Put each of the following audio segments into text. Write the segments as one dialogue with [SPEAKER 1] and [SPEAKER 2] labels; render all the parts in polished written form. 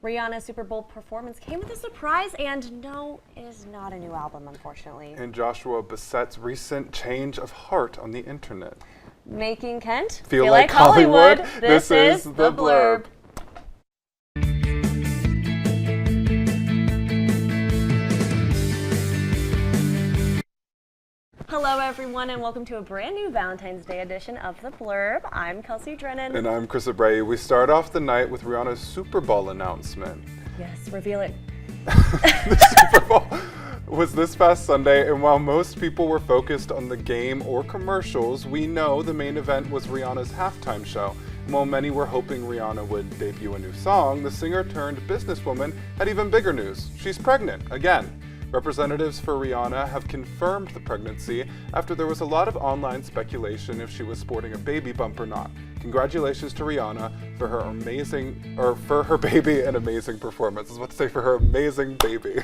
[SPEAKER 1] Rihanna's Super Bowl performance came with a surprise, and no, it is not a new album, unfortunately.
[SPEAKER 2] And Joshua Bassett's recent change of heart on the internet.
[SPEAKER 1] Making Kent
[SPEAKER 2] feel like Hollywood.
[SPEAKER 1] This is The Blurb. Hello, everyone, and welcome to a brand new Valentine's Day edition of The Blurb. I'm Kelsey Drennan.
[SPEAKER 2] And I'm Chris Abreu. We start off the night with Rihanna's Super Bowl announcement.
[SPEAKER 1] Yes, reveal it.
[SPEAKER 2] The Super Bowl was this past Sunday, and while most people were focused on the game or commercials, we know the main event was Rihanna's halftime show. And while many were hoping Rihanna would debut a new song, the singer-turned-businesswoman had even bigger news. She's pregnant, again. Representatives for Rihanna have confirmed the pregnancy after there was a lot of online speculation if she was sporting a baby bump or not. Congratulations to Rihanna for her baby and amazing performance. I was about to say for her amazing baby.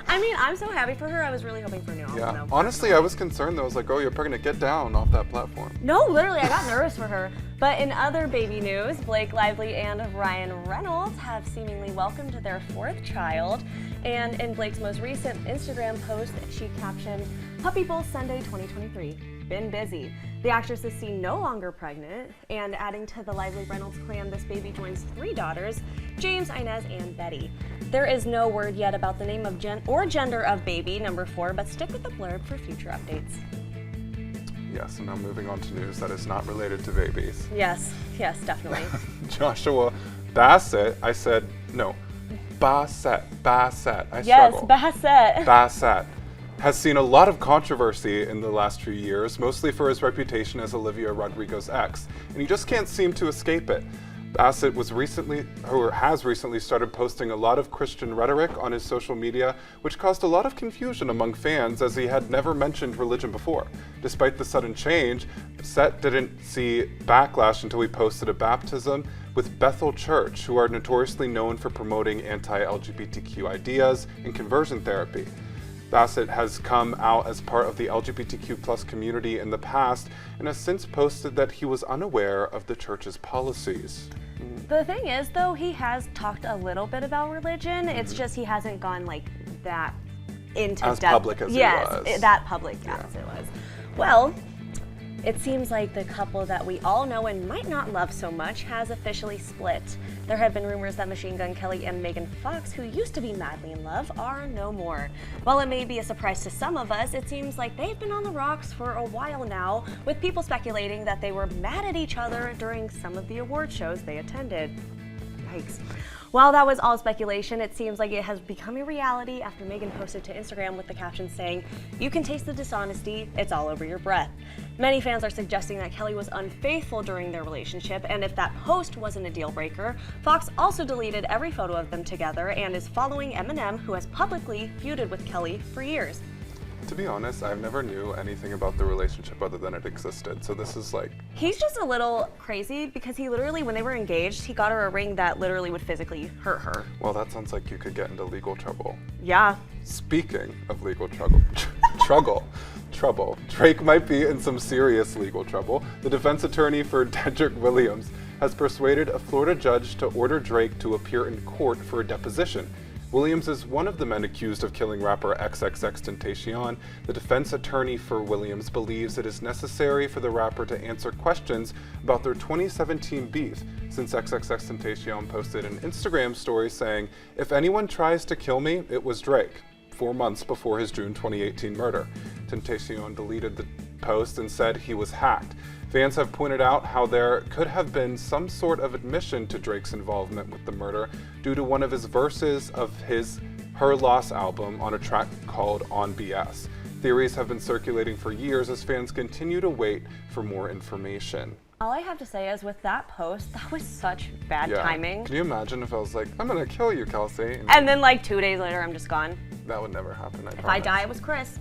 [SPEAKER 1] I mean, I'm so happy for her. I was really hoping for a new album.
[SPEAKER 2] Yeah.
[SPEAKER 1] Though.
[SPEAKER 2] Honestly, I was concerned though. I was like, oh, you're pregnant. Get down off that platform.
[SPEAKER 1] No, literally, I got nervous for her. But in other baby news, Blake Lively and Ryan Reynolds have seemingly welcomed their fourth child. And in Blake's most recent Instagram post, she captioned, "Puppy Bowl Sunday 2023. Been busy." The actress is seen no longer pregnant, and adding to the Lively Reynolds clan, this baby joins 3 daughters, James, Inez, and Betty. There is no word yet about the name of or gender of baby number 4, but stick with The Blurb for future updates.
[SPEAKER 2] Yes, and now moving on to news that is not related to babies.
[SPEAKER 1] Yes, definitely.
[SPEAKER 2] Joshua Bassett, Bassett. I
[SPEAKER 1] yes,
[SPEAKER 2] struggle. Bassett has seen a lot of controversy in the last few years, mostly for his reputation as Olivia Rodrigo's ex, and he just can't seem to escape it. Bassett has recently started posting a lot of Christian rhetoric on his social media, which caused a lot of confusion among fans as he had never mentioned religion before. Despite the sudden change, Bassett didn't see backlash until he posted a baptism with Bethel Church, who are notoriously known for promoting anti-LGBTQ ideas and conversion therapy. Bassett has come out as part of the LGBTQ+ community in the past and has since posted that he was unaware of the church's policies.
[SPEAKER 1] The thing is, though, he has talked a little bit about religion. Mm-hmm. It's just he hasn't gone like that into
[SPEAKER 2] as
[SPEAKER 1] depth.
[SPEAKER 2] Public as
[SPEAKER 1] yes,
[SPEAKER 2] it was.
[SPEAKER 1] That public as it was. Well, it seems like the couple that we all know and might not love so much has officially split. There have been rumors that Machine Gun Kelly and Megan Fox, who used to be madly in love, are no more. While it may be a surprise to some of us, it seems like they've been on the rocks for a while now, with people speculating that they were mad at each other during some of the award shows they attended. Yikes. While that was all speculation, it seems like it has become a reality after Megan posted to Instagram with the caption saying, "You can taste the dishonesty, it's all over your breath." Many fans are suggesting that Kelly was unfaithful during their relationship, and if that post wasn't a deal breaker, Fox also deleted every photo of them together and is following Eminem, who has publicly feuded with Kelly for years.
[SPEAKER 2] To be honest, I never knew anything about the relationship other than it existed, so this is like...
[SPEAKER 1] He's just a little crazy because he literally, when they were engaged, he got her a ring that literally would physically hurt her.
[SPEAKER 2] Well, that sounds like you could get into legal trouble.
[SPEAKER 1] Yeah.
[SPEAKER 2] Speaking of legal trouble, Drake might be in some serious legal trouble. The defense attorney for Dedrick Williams has persuaded a Florida judge to order Drake to appear in court for a deposition. Williams is one of the men accused of killing rapper XXXTentacion. The defense attorney for Williams believes it is necessary for the rapper to answer questions about their 2017 beef, since XXXTentacion posted an Instagram story saying, "If anyone tries to kill me, it was Drake," 4 months before his June 2018 murder. Tentacion deleted the post and said he was hacked. Fans have pointed out how there could have been some sort of admission to Drake's involvement with the murder due to one of his verses of his Her Loss album on a track called On BS. Theories have been circulating for years as fans continue to wait for more information.
[SPEAKER 1] All I have to say is with that post, that was such bad timing.
[SPEAKER 2] Can you imagine if I was like, "I'm gonna kill you, Kelsey,"
[SPEAKER 1] and then like 2 days later, I'm just gone?
[SPEAKER 2] That would never happen,
[SPEAKER 1] If I die, it was Chris.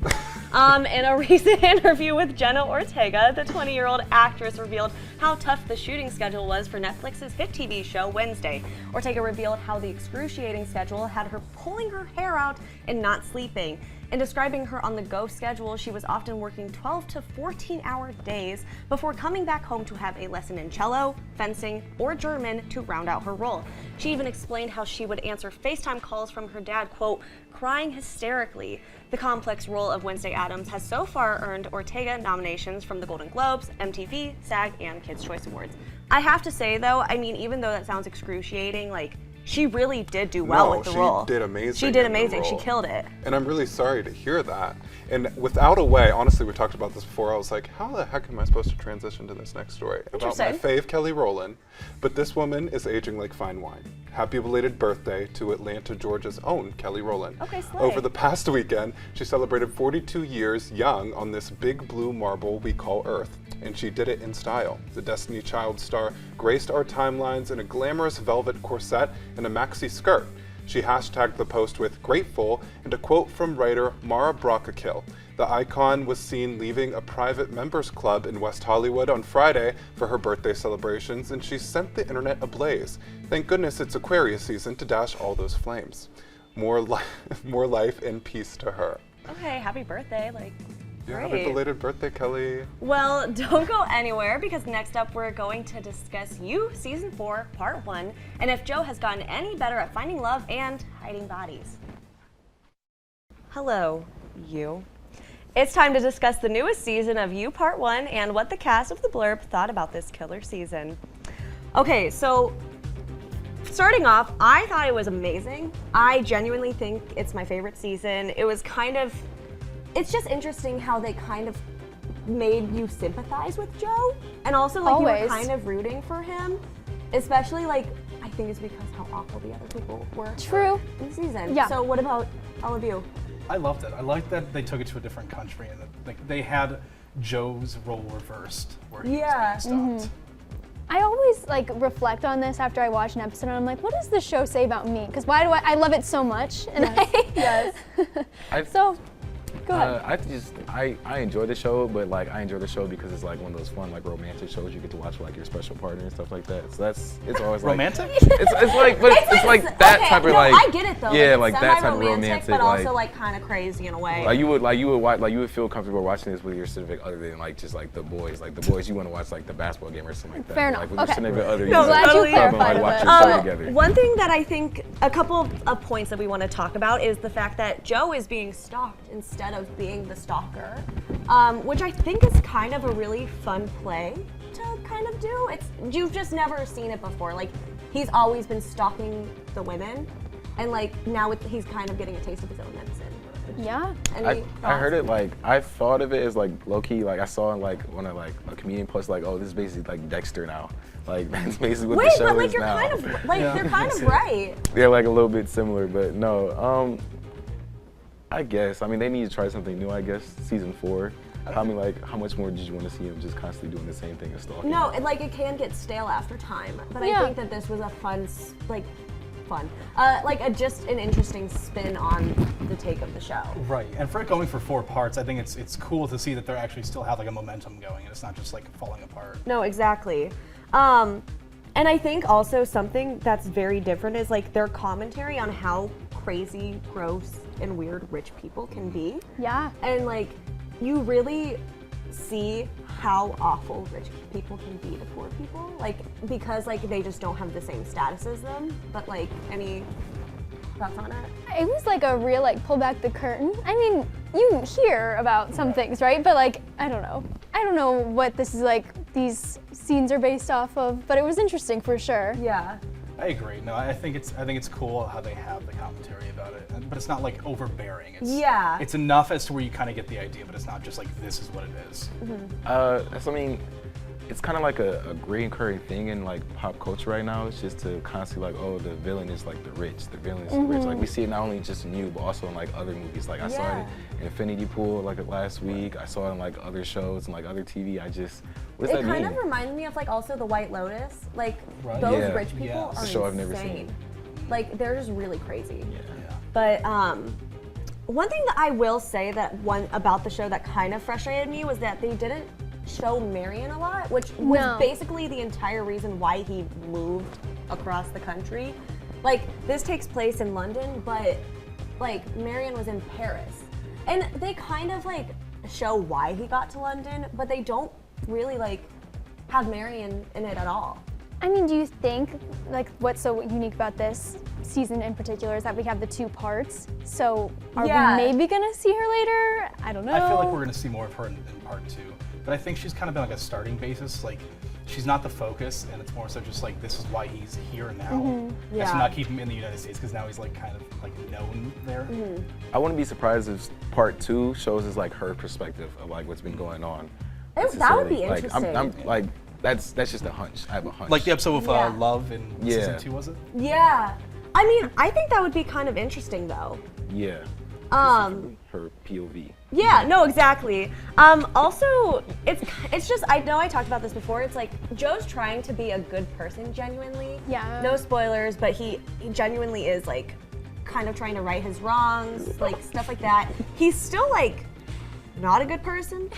[SPEAKER 1] In a recent interview with Jenna Ortega, the 20-year-old actress revealed how tough the shooting schedule was for Netflix's hit TV show Wednesday. Ortega revealed how the excruciating schedule had her pulling her hair out and not sleeping. In describing her on-the-go schedule, she was often working 12 to 14-hour days before coming back home to have a lesson in cello, fencing, or German to round out her role. She even explained how she would answer FaceTime calls from her dad, quote, crying hysterically. The complex role of Wednesday Addams has so far earned Ortega nominations from the Golden Globes, MTV, SAG, and Kids' Choice Awards. I have to say, though, I mean, even though that sounds excruciating, like, she really did do well with the role.
[SPEAKER 2] She did amazing.
[SPEAKER 1] She did amazing. She killed it.
[SPEAKER 2] And I'm really sorry to hear that. And without a way, honestly, we talked about this before. I was like, how the heck am I supposed to transition to this next story? About my fave, Kelly Rowland. But this woman is aging like fine wine. Happy belated birthday to Atlanta, Georgia's own Kelly Rowland.
[SPEAKER 1] Okay, slay.
[SPEAKER 2] Over the past weekend, she celebrated 42 years young on this big blue marble we call Earth. And she did it in style. The Destiny Child star graced our timelines in a glamorous velvet corset and a maxi skirt. She hashtagged the post with "grateful" and a quote from writer Mara Brockakill. The icon was seen leaving a private members club in West Hollywood on Friday for her birthday celebrations, and she sent the internet ablaze. Thank goodness it's Aquarius season to dash all those flames. More life and peace to her.
[SPEAKER 1] Okay, happy birthday. Like,
[SPEAKER 2] Yeah,
[SPEAKER 1] great.
[SPEAKER 2] happy belated birthday, Kelly.
[SPEAKER 1] Well, don't go anywhere, because next up we're going to discuss You Season 4, Part 1, and if Joe has gotten any better at finding love and hiding bodies. Hello, You. It's time to discuss the newest season of You Part 1 and what the cast of the Blurb thought about this killer season. Okay, so starting off, I thought it was amazing. I genuinely think it's my favorite season. It was it's just interesting how they kind of made you sympathize with Joe, and also like you were kind of rooting for him, especially like I think it's because how awful the other people were.
[SPEAKER 3] True.
[SPEAKER 1] In the season.
[SPEAKER 3] Yeah.
[SPEAKER 1] So what about all of you?
[SPEAKER 4] I loved it. I liked that they took it to a different country and that they had Joe's role reversed where he was being stopped.
[SPEAKER 3] I always like reflect on this after I watch an episode and I'm like, what does this show say about me? Because why do I love it so much? And
[SPEAKER 1] Yes.
[SPEAKER 3] So go ahead.
[SPEAKER 5] I enjoy the show, but like I enjoy the show because it's like one of those fun like romantic shows you get to watch with like your special partner and stuff like that. So it's always like
[SPEAKER 4] Romantic?
[SPEAKER 5] It's like but it's like that
[SPEAKER 1] okay,
[SPEAKER 5] type of
[SPEAKER 1] no,
[SPEAKER 5] like
[SPEAKER 1] I get it though.
[SPEAKER 5] yeah
[SPEAKER 1] like,
[SPEAKER 5] like that type of
[SPEAKER 1] semi-romantic,
[SPEAKER 5] romantic
[SPEAKER 1] but also like kind of crazy in a way.
[SPEAKER 5] Like you would feel comfortable watching this with your significant other than like just like the boys. Like the boys you want to watch like the basketball game or something like that.
[SPEAKER 3] Fair
[SPEAKER 5] But, like
[SPEAKER 3] enough.
[SPEAKER 5] with your significant other,
[SPEAKER 1] No,
[SPEAKER 5] you
[SPEAKER 3] glad
[SPEAKER 5] like,
[SPEAKER 3] you
[SPEAKER 5] come and,
[SPEAKER 3] clarified
[SPEAKER 5] like, watch
[SPEAKER 3] that.
[SPEAKER 5] your show together.
[SPEAKER 1] One thing that I think, a couple of points that we want to talk about is the fact that Joe is being stalked instead of being the stalker, which I think is kind of a really fun play to kind of do. You've just never seen it before. Like, he's always been stalking the women, and like now he's kind of getting a taste of his own medicine.
[SPEAKER 3] Yeah.
[SPEAKER 5] I heard it like I thought of it as like low key like I saw in like when a comedian posted like, oh, this is basically like Dexter now, like that's basically what the show
[SPEAKER 1] but like
[SPEAKER 5] is
[SPEAKER 1] you're
[SPEAKER 5] now.
[SPEAKER 1] kind of like you're kind of right.
[SPEAKER 5] Yeah, like a little bit similar, but no. I guess. I mean, they need to try something new. I guess season 4. I mean, like, how much more did you want to see him just constantly doing the same thing and stalking?
[SPEAKER 1] No, it can get stale after time, but I think that this was a just an interesting spin on the take of the show.
[SPEAKER 4] Right, and for it going for 4 parts, I think it's cool to see that they actually still have like a momentum going and it's not just like falling apart.
[SPEAKER 1] No, exactly. And I think also something that's very different is like their commentary on how crazy, gross, and weird rich people can be.
[SPEAKER 3] Yeah.
[SPEAKER 1] And like, you really see how awful rich people can be to poor people, like because like they just don't have the same status as them. But like, any thoughts on it?
[SPEAKER 3] It was like a real like pull back the curtain. I mean, you hear about some things, right? But like, I don't know what this is like. These scenes are based off of, but it was interesting for sure.
[SPEAKER 1] Yeah.
[SPEAKER 4] I agree. No, I think it's cool how they have the commentary about it, but it's not like overbearing. It's enough as to where you kind of get the idea, but it's not just like this is what it is.
[SPEAKER 5] I mean, it's kind of like a recurring thing in like pop culture right now. It's just to constantly like, oh, the villain is like the rich. The villain is the rich. Like we see it not only just in You, but also in like other movies. Like I saw it in Infinity Pool like last week. I saw it in like other shows and like other TV. What does that mean?
[SPEAKER 1] It kind of reminded me of like also the White Lotus. Like those rich people are
[SPEAKER 5] show I've never
[SPEAKER 1] insane.
[SPEAKER 5] seen.
[SPEAKER 1] Like they're just really crazy.
[SPEAKER 5] Yeah.
[SPEAKER 1] But One thing that I will say about the show that kind of frustrated me was that they didn't show Marion a lot, which was basically the entire reason why he moved across the country. Like, this takes place in London, but like Marion was in Paris. And they kind of like show why he got to London, but they don't really like have Marion in it at all.
[SPEAKER 3] I mean, do you think, like, what's so unique about this season in particular is that we have the 2 parts? So are we maybe gonna see her later? I don't know.
[SPEAKER 4] I feel like we're gonna see more of her in part 2. But I think she's kind of been like a starting basis. Like, she's not the focus, and it's more so just like, this is why he's here now. Let's not keep him in the United States, because now he's like kind of like known there.
[SPEAKER 5] I wouldn't be surprised if part 2 shows us like her perspective of like what's been going on.
[SPEAKER 1] That would be
[SPEAKER 5] like,
[SPEAKER 1] interesting.
[SPEAKER 5] I'm like, that's just a hunch. I have a hunch.
[SPEAKER 4] Like the episode with Love in season 2, was it?
[SPEAKER 1] Yeah. I mean, I think that would be kind of interesting though.
[SPEAKER 5] Yeah. Her POV.
[SPEAKER 1] Yeah, no, exactly. Also, it's just, I know I talked about this before, it's like Joe's trying to be a good person genuinely.
[SPEAKER 3] Yeah.
[SPEAKER 1] No spoilers, but he genuinely is like kind of trying to right his wrongs, like stuff like that. He's still like not a good person.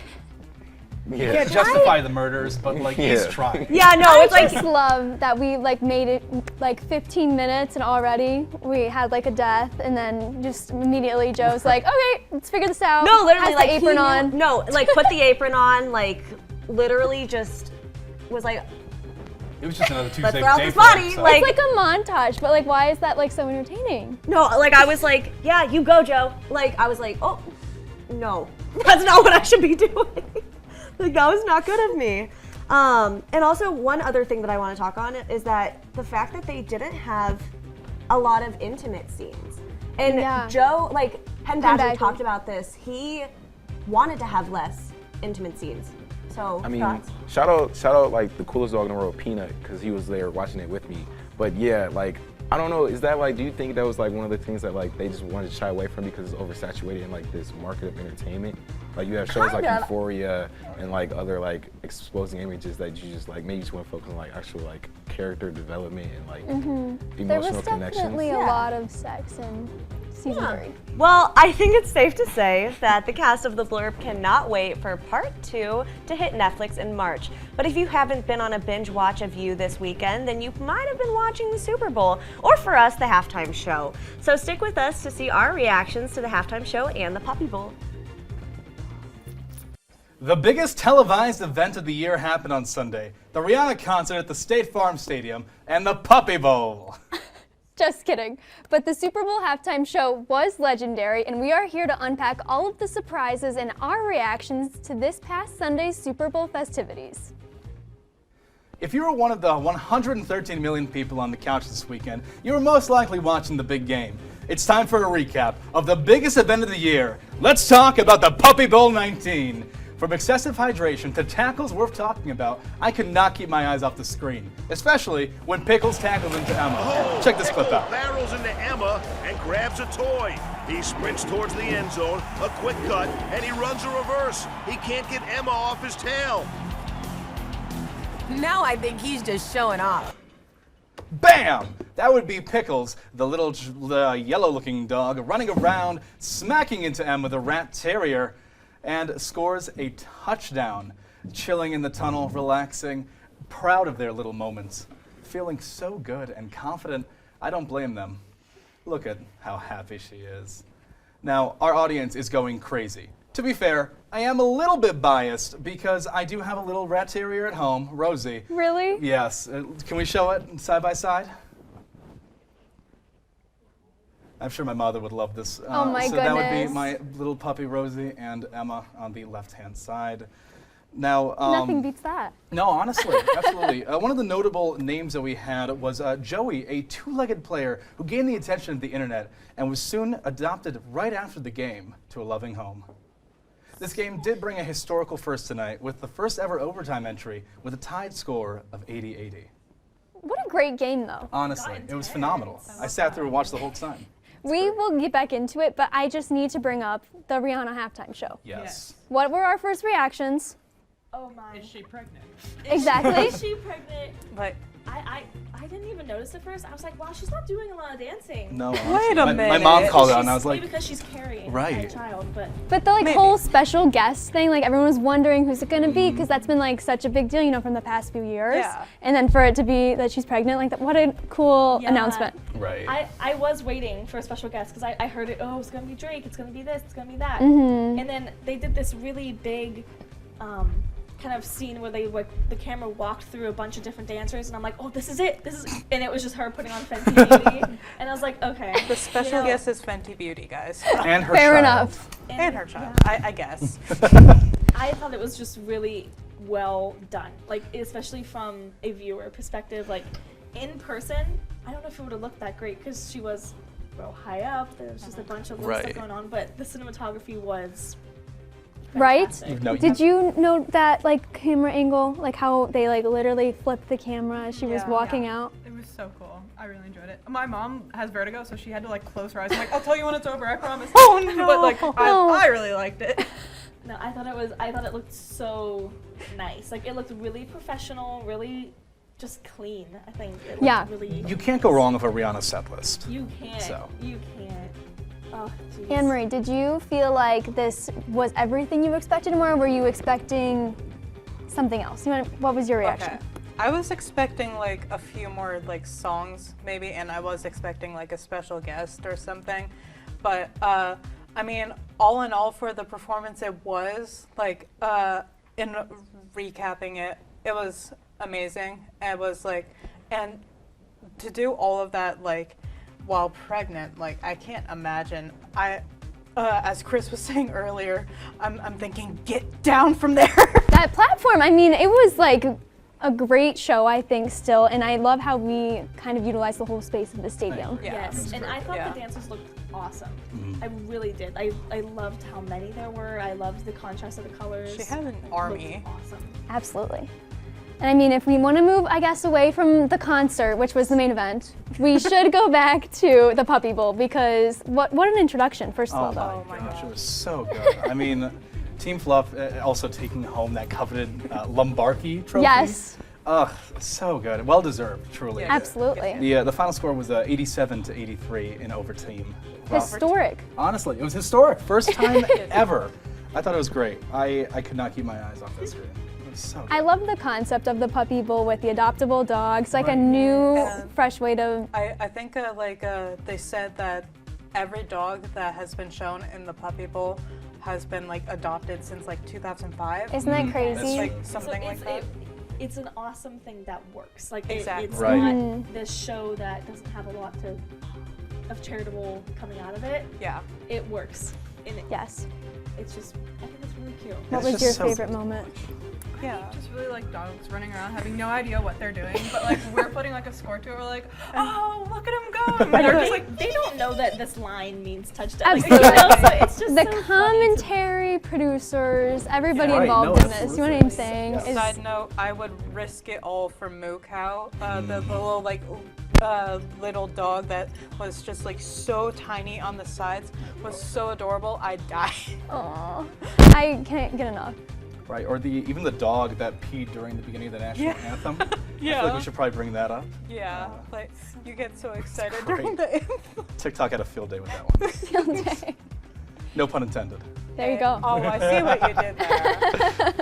[SPEAKER 4] Yeah. Can't justify the murders, but like he's trying.
[SPEAKER 1] Yeah, no, it's
[SPEAKER 3] I
[SPEAKER 1] like
[SPEAKER 3] just love that we like made it like 15 minutes and already we had like a death, and then just immediately Joe's like, okay, let's figure this out.
[SPEAKER 1] no, literally
[SPEAKER 3] Has
[SPEAKER 1] like
[SPEAKER 3] the apron on.
[SPEAKER 1] No, like put the apron on, like literally just was like,
[SPEAKER 4] It was just another Tuesday
[SPEAKER 1] let's throw out
[SPEAKER 4] day
[SPEAKER 1] this
[SPEAKER 4] for him,
[SPEAKER 1] body,
[SPEAKER 4] so.
[SPEAKER 1] like.
[SPEAKER 3] It's like a montage, but like why is that like so entertaining?
[SPEAKER 1] No, like I was like, yeah, you go, Joe. Like I was like, oh, no, that's not what I should be doing. Like that was not good of me. And also one other thing that I want to talk on is that the fact that they didn't have a lot of intimate scenes. And Joe, like Penn Badgley talked about this, he wanted to have less intimate scenes. So
[SPEAKER 5] I mean,
[SPEAKER 1] thoughts?
[SPEAKER 5] shout out like the coolest dog in the world, Peanut, because he was there watching it with me. But yeah, like, I don't know, is that like, do you think that was like one of the things that like they just wanted to shy away from because it's oversaturated in like this market of entertainment? Like you have shows like Euphoria and like other like exposing images that you just like maybe just want to focus on like actual like character development and like emotional
[SPEAKER 3] There was
[SPEAKER 5] connections.
[SPEAKER 3] definitely a lot of sex in season 3.
[SPEAKER 1] Well, I think it's safe to say that the cast of The Blurb cannot wait for part 2 to hit Netflix in March. But if you haven't been on a binge watch of You this weekend, then you might have been watching the Super Bowl, or for us, the halftime show. So stick with us to see our reactions to the halftime show and the Puppy Bowl.
[SPEAKER 4] The biggest televised event of the year happened on Sunday. The Rihanna concert at the State Farm Stadium and the Puppy Bowl.
[SPEAKER 3] Just kidding. But the Super Bowl halftime show was legendary, and we are here to unpack all of the surprises and our reactions to this past Sunday's Super Bowl festivities.
[SPEAKER 4] If you were one of the 113 million people on the couch this weekend, you were most likely watching the big game. It's time for a recap of the biggest event of the year. Let's talk about the Puppy Bowl 19. From excessive hydration to tackles worth talking about, I could not keep my eyes off the screen, especially when Pickles tackled into Emma. Check this clip out.
[SPEAKER 6] Barrels into Emma and grabs a toy. He sprints towards the end zone, a quick cut, and he runs a reverse. He can't get Emma off his tail.
[SPEAKER 7] Now I think he's just showing off.
[SPEAKER 4] Bam! That would be Pickles, the little yellow-looking dog, running around, smacking into Emma, the rat terrier, and scores a touchdown, chilling in the tunnel, relaxing, proud of their little moments, feeling so good and confident. I don't blame them. Look at how happy she is. Now, our audience is going crazy. To be fair, I am a little bit biased because I do have a little rat terrier at home, Rosie.
[SPEAKER 3] Really?
[SPEAKER 4] Yes. Can we show it side by side? I'm sure my mother would love this.
[SPEAKER 3] Oh my
[SPEAKER 4] so that would be
[SPEAKER 3] goodness.
[SPEAKER 4] my little puppy Rosie and Emma on the left-hand side. Now,
[SPEAKER 3] Nothing beats that.
[SPEAKER 4] no, honestly, absolutely. One of the notable names that we had was Joey, a two-legged player who gained the attention of the internet and was soon adopted right after the game to a loving home. This game did bring a historical first tonight with the first ever overtime entry with a tied score of 80-80.
[SPEAKER 3] What a great game, though.
[SPEAKER 4] Honestly, it was phenomenal. I sat through and watched the whole time.
[SPEAKER 3] We will get back into it, but I just need to bring up the Rihanna halftime show.
[SPEAKER 4] Yes.
[SPEAKER 3] What were our first reactions?
[SPEAKER 8] Oh my. Is she pregnant?
[SPEAKER 3] Exactly.
[SPEAKER 8] Is she pregnant?
[SPEAKER 1] But
[SPEAKER 8] I didn't even notice at first. I was like, wow, she's not doing a lot of dancing.
[SPEAKER 4] No.
[SPEAKER 7] Wait
[SPEAKER 4] honestly.
[SPEAKER 7] a
[SPEAKER 4] My
[SPEAKER 7] minute.
[SPEAKER 4] mom called out,
[SPEAKER 8] She's-
[SPEAKER 4] and I was like,
[SPEAKER 8] maybe because she's carrying
[SPEAKER 4] Right.
[SPEAKER 8] a child, but
[SPEAKER 3] But the
[SPEAKER 7] Maybe.
[SPEAKER 3] whole special guest thing, like everyone was wondering who's it gonna be, because that's been like such a big deal, you know, from the past few years.
[SPEAKER 7] Yeah.
[SPEAKER 3] And then for it to be that she's pregnant, like what a cool
[SPEAKER 8] Yeah.
[SPEAKER 3] announcement.
[SPEAKER 4] right.
[SPEAKER 8] I was waiting for a special guest because I heard it. Oh, it's gonna be Drake. It's gonna be this. It's gonna be that.
[SPEAKER 3] Mm-hmm.
[SPEAKER 8] And then they did this really big, kind of scene where the camera walked through a bunch of different dancers, and I'm like, oh, this is it. And it was just her putting on Fenty Beauty, and I was like, okay.
[SPEAKER 7] The special guest is Fenty Beauty, guys.
[SPEAKER 4] and her
[SPEAKER 3] Fair
[SPEAKER 4] child.
[SPEAKER 3] enough.
[SPEAKER 7] And her child, I guess.
[SPEAKER 8] I thought it was just really well done, like especially from a viewer perspective. Like in person, I don't know if it would have looked that great because she was real high up. There was just a bunch of little
[SPEAKER 4] Right.
[SPEAKER 8] stuff going on, but the cinematography was
[SPEAKER 3] Right?
[SPEAKER 8] fantastic.
[SPEAKER 4] No,
[SPEAKER 3] Did you note that like camera angle, like how they like literally flipped the camera as she was
[SPEAKER 9] Yeah.
[SPEAKER 3] walking out?
[SPEAKER 9] It was so cool. I really enjoyed it. My mom has vertigo, so she had to like close her eyes. I'm like, I'll tell you when it's over, I promise.
[SPEAKER 7] Oh, no.
[SPEAKER 9] But like,
[SPEAKER 3] No.
[SPEAKER 9] I really liked it.
[SPEAKER 8] No, I thought it looked so nice. Like it looked really professional, really just clean. I think it looked
[SPEAKER 3] Yeah.
[SPEAKER 8] really.
[SPEAKER 4] You can't go wrong with a Rihanna set list.
[SPEAKER 8] You can't.
[SPEAKER 4] So.
[SPEAKER 8] You can't. Oh, jeez.
[SPEAKER 3] Anne Marie, did you feel like this was everything you expected more, or were you expecting something else? What was your reaction?
[SPEAKER 7] Okay. I was expecting like a few more like songs maybe, and I was expecting like a special guest or something. But I mean, all in all, for the performance, it was like in recapping it, it was amazing. It was like, and to do all of that like while pregnant, like I can't imagine. As Chris was saying earlier, I'm thinking, get down from there.
[SPEAKER 3] That platform, I mean, it was like a great show, I think, still, and I love how we kind of utilized the whole space of the stadium.
[SPEAKER 7] Yeah.
[SPEAKER 8] Yes, and I thought
[SPEAKER 7] Yeah.
[SPEAKER 8] the dancers looked awesome. I really did. I loved how many there were. I loved the contrast of the colors.
[SPEAKER 7] She had an
[SPEAKER 8] It looked
[SPEAKER 7] army.
[SPEAKER 8] Awesome.
[SPEAKER 3] Absolutely. And I mean, if we want to move, I guess, away from the concert, which was the main event, we should go back to the Puppy Bowl, because what an introduction, first of all, though.
[SPEAKER 7] my
[SPEAKER 4] gosh,
[SPEAKER 7] gosh.
[SPEAKER 4] it was so good. I mean, Team Fluff also taking home that coveted Lombardi trophy.
[SPEAKER 3] Yes,
[SPEAKER 4] Ugh, so good. Well deserved, truly.
[SPEAKER 7] Yeah.
[SPEAKER 3] absolutely.
[SPEAKER 4] The final score was 87-83 in overtime. Wow.
[SPEAKER 3] Historic.
[SPEAKER 4] Honestly, it was historic. First time ever. I thought it was great. I could not keep my eyes off that screen. It was so good.
[SPEAKER 3] I love the concept of the Puppy Bowl with the adoptable dogs, like a new,
[SPEAKER 7] Yeah.
[SPEAKER 3] fresh way to.
[SPEAKER 7] I think they said that every dog that has been shown in the Puppy Bowl has been like adopted since like 2005.
[SPEAKER 3] Isn't that crazy?
[SPEAKER 7] It's like
[SPEAKER 8] So
[SPEAKER 7] something like that.
[SPEAKER 8] It's an awesome thing that works. Like
[SPEAKER 7] Exactly.
[SPEAKER 8] it's
[SPEAKER 4] Right.
[SPEAKER 8] not this show that doesn't have a lot of charitable coming out of it.
[SPEAKER 7] Yeah.
[SPEAKER 8] It works, and
[SPEAKER 3] Yes.
[SPEAKER 8] it's just I think it's really cute.
[SPEAKER 3] What
[SPEAKER 4] It's
[SPEAKER 3] was
[SPEAKER 4] just
[SPEAKER 3] your
[SPEAKER 4] so
[SPEAKER 3] favorite
[SPEAKER 4] good.
[SPEAKER 3] moment?
[SPEAKER 7] Yeah.
[SPEAKER 9] Just really like dogs running around having no idea what they're doing, but like we're putting like a score to it. We're like, oh, look at him go! And they're just like,
[SPEAKER 8] They don't know that this line means touchdown. Like,
[SPEAKER 3] Absolutely.
[SPEAKER 8] so it's just
[SPEAKER 3] The
[SPEAKER 8] so funny to-
[SPEAKER 3] commentary, producers, everybody
[SPEAKER 4] Yeah. Right,
[SPEAKER 3] involved
[SPEAKER 4] no,
[SPEAKER 3] in this. You know what I'm saying?
[SPEAKER 4] Yeah.
[SPEAKER 3] Is-
[SPEAKER 7] Side note, I would risk it all for Moo Cow, the little like little dog that was just like so tiny on the sides, was so adorable. I'd die.
[SPEAKER 3] Aw, I can't get enough.
[SPEAKER 4] Right, or even the dog that peed during the beginning of the national
[SPEAKER 7] Yeah.
[SPEAKER 4] anthem. I feel
[SPEAKER 7] Yeah.
[SPEAKER 4] like we should probably bring that up.
[SPEAKER 7] Yeah, like you get so excited
[SPEAKER 4] great.
[SPEAKER 7] during the.
[SPEAKER 4] TikTok had a field day with that one.
[SPEAKER 3] Okay.
[SPEAKER 4] No pun intended.
[SPEAKER 3] There you go.
[SPEAKER 7] Oh, I see what you did there.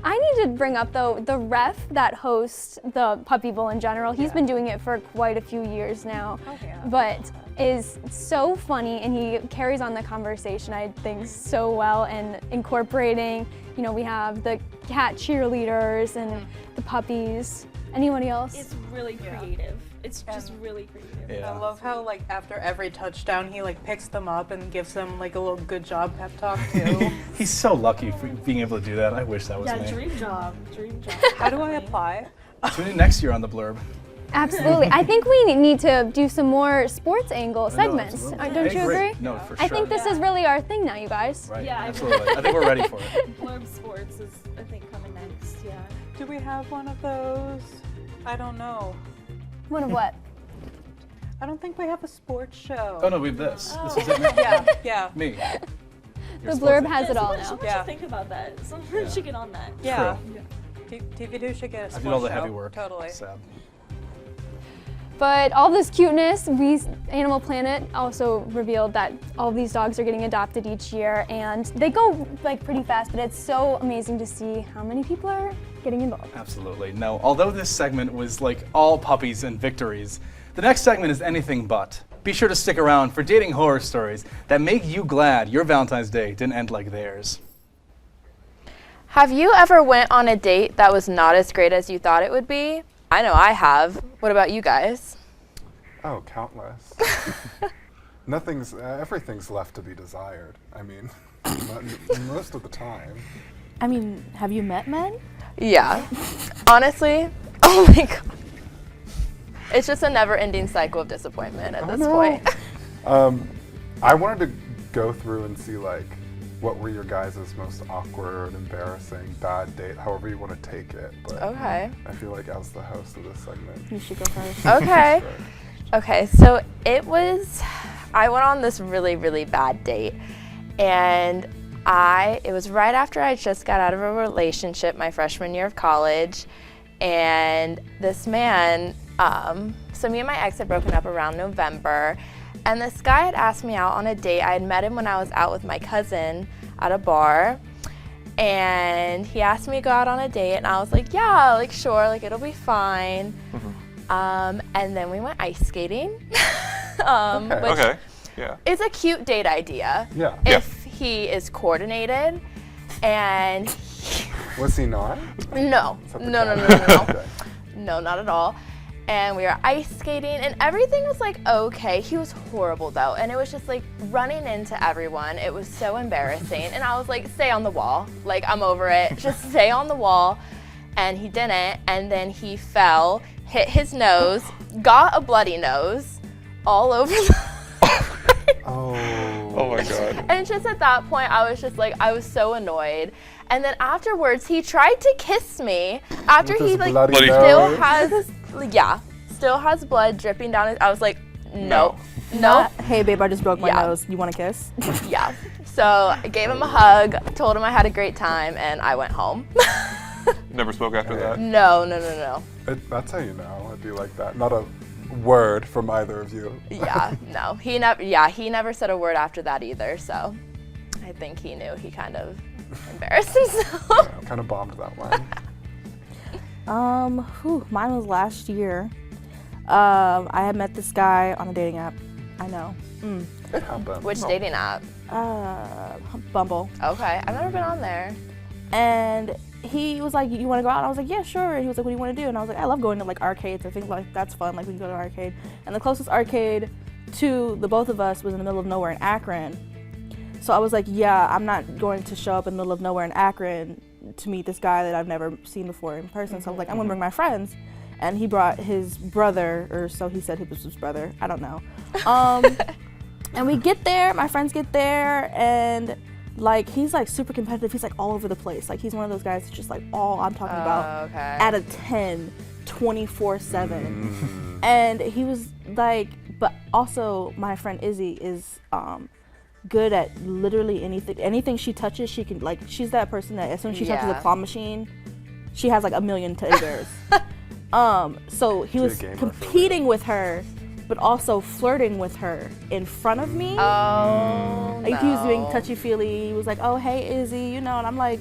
[SPEAKER 3] I need to bring up though the ref that hosts the Puppy Bowl in general. He's been doing it for quite a few years now, but is so funny and he carries on the conversation, I think, so well, and incorporating. You know, we have the cat cheerleaders and the puppies. Anybody else?
[SPEAKER 8] It's really creative. It's just really creative.
[SPEAKER 4] Yeah.
[SPEAKER 7] I love how like after every touchdown he like picks them up and gives them like a little good job pep talk too.
[SPEAKER 4] He's so lucky for being able to do that. I wish that was
[SPEAKER 8] Yeah,
[SPEAKER 4] me.
[SPEAKER 8] dream job. Dream job.
[SPEAKER 7] How do I apply?
[SPEAKER 4] Tune in next year on the Blurb.
[SPEAKER 3] Absolutely. I think we need to do some more sports angle segments.
[SPEAKER 4] absolutely.
[SPEAKER 3] Don't
[SPEAKER 4] I
[SPEAKER 3] you
[SPEAKER 4] agree.
[SPEAKER 3] agree?
[SPEAKER 4] No, for
[SPEAKER 3] I
[SPEAKER 4] sure.
[SPEAKER 3] think this is really our thing now, you guys.
[SPEAKER 4] Right,
[SPEAKER 8] Yeah, I agree.
[SPEAKER 4] absolutely. I think we're ready for it.
[SPEAKER 8] Blurb Sports is, I think, coming next. Yeah.
[SPEAKER 7] Do we have one of those? I don't know.
[SPEAKER 3] One of what?
[SPEAKER 7] I don't think we have a sports show.
[SPEAKER 4] Oh no, we have this. This is it now.
[SPEAKER 7] Yeah, yeah,
[SPEAKER 4] Me.
[SPEAKER 3] The Blurb has it all now.
[SPEAKER 8] Someone
[SPEAKER 7] Yeah.
[SPEAKER 8] should think about that. Someone should get on that.
[SPEAKER 7] yeah.
[SPEAKER 4] True.
[SPEAKER 7] TV2 should get a
[SPEAKER 4] I
[SPEAKER 7] sports
[SPEAKER 4] did all the
[SPEAKER 7] show.
[SPEAKER 4] heavy work.
[SPEAKER 7] Totally.
[SPEAKER 4] Sad.
[SPEAKER 3] But all this cuteness, Animal Planet also revealed that all these dogs are getting adopted each year, and they go like pretty fast, but it's so amazing to see how many people are getting involved.
[SPEAKER 4] Absolutely. No, although this segment was like all puppies and victories, the next segment is anything but. Be sure to stick around for dating horror stories that make you glad your Valentine's Day didn't end like theirs.
[SPEAKER 10] Have you ever went on a date that was not as great as you thought it would be? I know I have. What about you guys?
[SPEAKER 2] Oh, countless. Everything's left to be desired. I mean, most of the time.
[SPEAKER 11] I mean, have you met men?
[SPEAKER 10] Yeah. Honestly, oh my god. It's just a never-ending cycle of disappointment at this point.
[SPEAKER 2] I wanted to go through and see like what were your guys' most awkward, embarrassing, bad date, however you want to take it. But
[SPEAKER 10] Okay.
[SPEAKER 2] I feel like as the host of this segment.
[SPEAKER 11] You should go first.
[SPEAKER 10] Okay. Okay, so I went on this really, really bad date, and it was right after I just got out of a relationship my freshman year of college, and this man, so me and my ex had broken up around November, and this guy had asked me out on a date. I had met him when I was out with my cousin at a bar, and he asked me to go out on a date, and I was like, yeah, like sure, like it'll be fine. And then we went ice skating, which is a cute date idea if he is coordinated. And
[SPEAKER 2] was he not?
[SPEAKER 10] No,
[SPEAKER 2] Okay.
[SPEAKER 10] no, not at all. And we were ice skating, and everything was like okay. He was horrible though, and it was just like running into everyone. It was so embarrassing, and I was like, stay on the wall. Like I'm over it. Just stay on the wall. And he didn't, and then he fell, hit his nose, got a bloody nose all over the
[SPEAKER 2] Oh my god.
[SPEAKER 10] And just at that point, I was just like, I was so annoyed. And then afterwards, he tried to kiss me after
[SPEAKER 2] With
[SPEAKER 10] he
[SPEAKER 2] his
[SPEAKER 10] like
[SPEAKER 2] bloody
[SPEAKER 10] still
[SPEAKER 2] nose?
[SPEAKER 10] has blood dripping down his. I was like, no.
[SPEAKER 11] Hey babe, I just broke my
[SPEAKER 10] Yeah.
[SPEAKER 11] nose. You want a kiss?
[SPEAKER 10] Yeah. So I gave him a hug, told him I had a great time, and I went home.
[SPEAKER 12] Never spoke after that?
[SPEAKER 10] No.
[SPEAKER 2] That's how you know. It'd be like that. Not a word from either of you.
[SPEAKER 10] Yeah, no. He never said a word after that either, so I think he knew. He kind of embarrassed himself.
[SPEAKER 2] Yeah, kind of bombed that one.
[SPEAKER 11] Mine was last year. I had met this guy on a dating app. I know.
[SPEAKER 2] It happened.
[SPEAKER 10] Which dating app?
[SPEAKER 11] Bumble.
[SPEAKER 10] Okay, I've never been on there.
[SPEAKER 11] And he was like, you want to go out? And I was like, yeah, sure. And he was like, what do you want to do? And I was like, I love going to like arcades. I think like that's fun. Like we can go to an arcade. And the closest arcade to the both of us was in the middle of nowhere in Akron. So I was like, yeah, I'm not going to show up in the middle of nowhere in Akron to meet this guy that I've never seen before in person. So I was like, I'm going to bring my friends. And he brought his brother, or so he said it was his brother. I don't know. And we get there, my friends get there, and like he's like super competitive. He's like all over the place. Like he's one of those guys that's just like all I'm talking about at a 10, 24/7. And he was like, but also my friend Izzy is good at literally anything. Anything she touches, she can like. She's that person that as soon as she touches a claw machine, she has like a million teddy bears. So he was competing with her, but also flirting with her in front of me.
[SPEAKER 10] Oh,
[SPEAKER 11] like he was doing touchy-feely. He was like, "Oh, hey, Izzy," you know, and I'm like,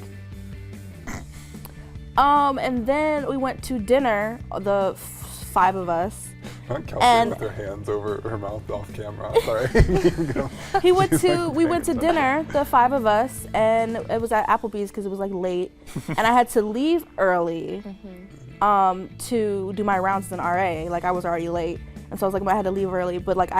[SPEAKER 11] and then we went to dinner, the five of us.
[SPEAKER 2] Kelsey with her hands over her mouth off camera. Sorry.
[SPEAKER 11] We went to dinner, the five of us, and it was at Applebee's because it was like late, and I had to leave early to do my rounds as an RA. Like I was already late, and so I was like, I had to leave early, but like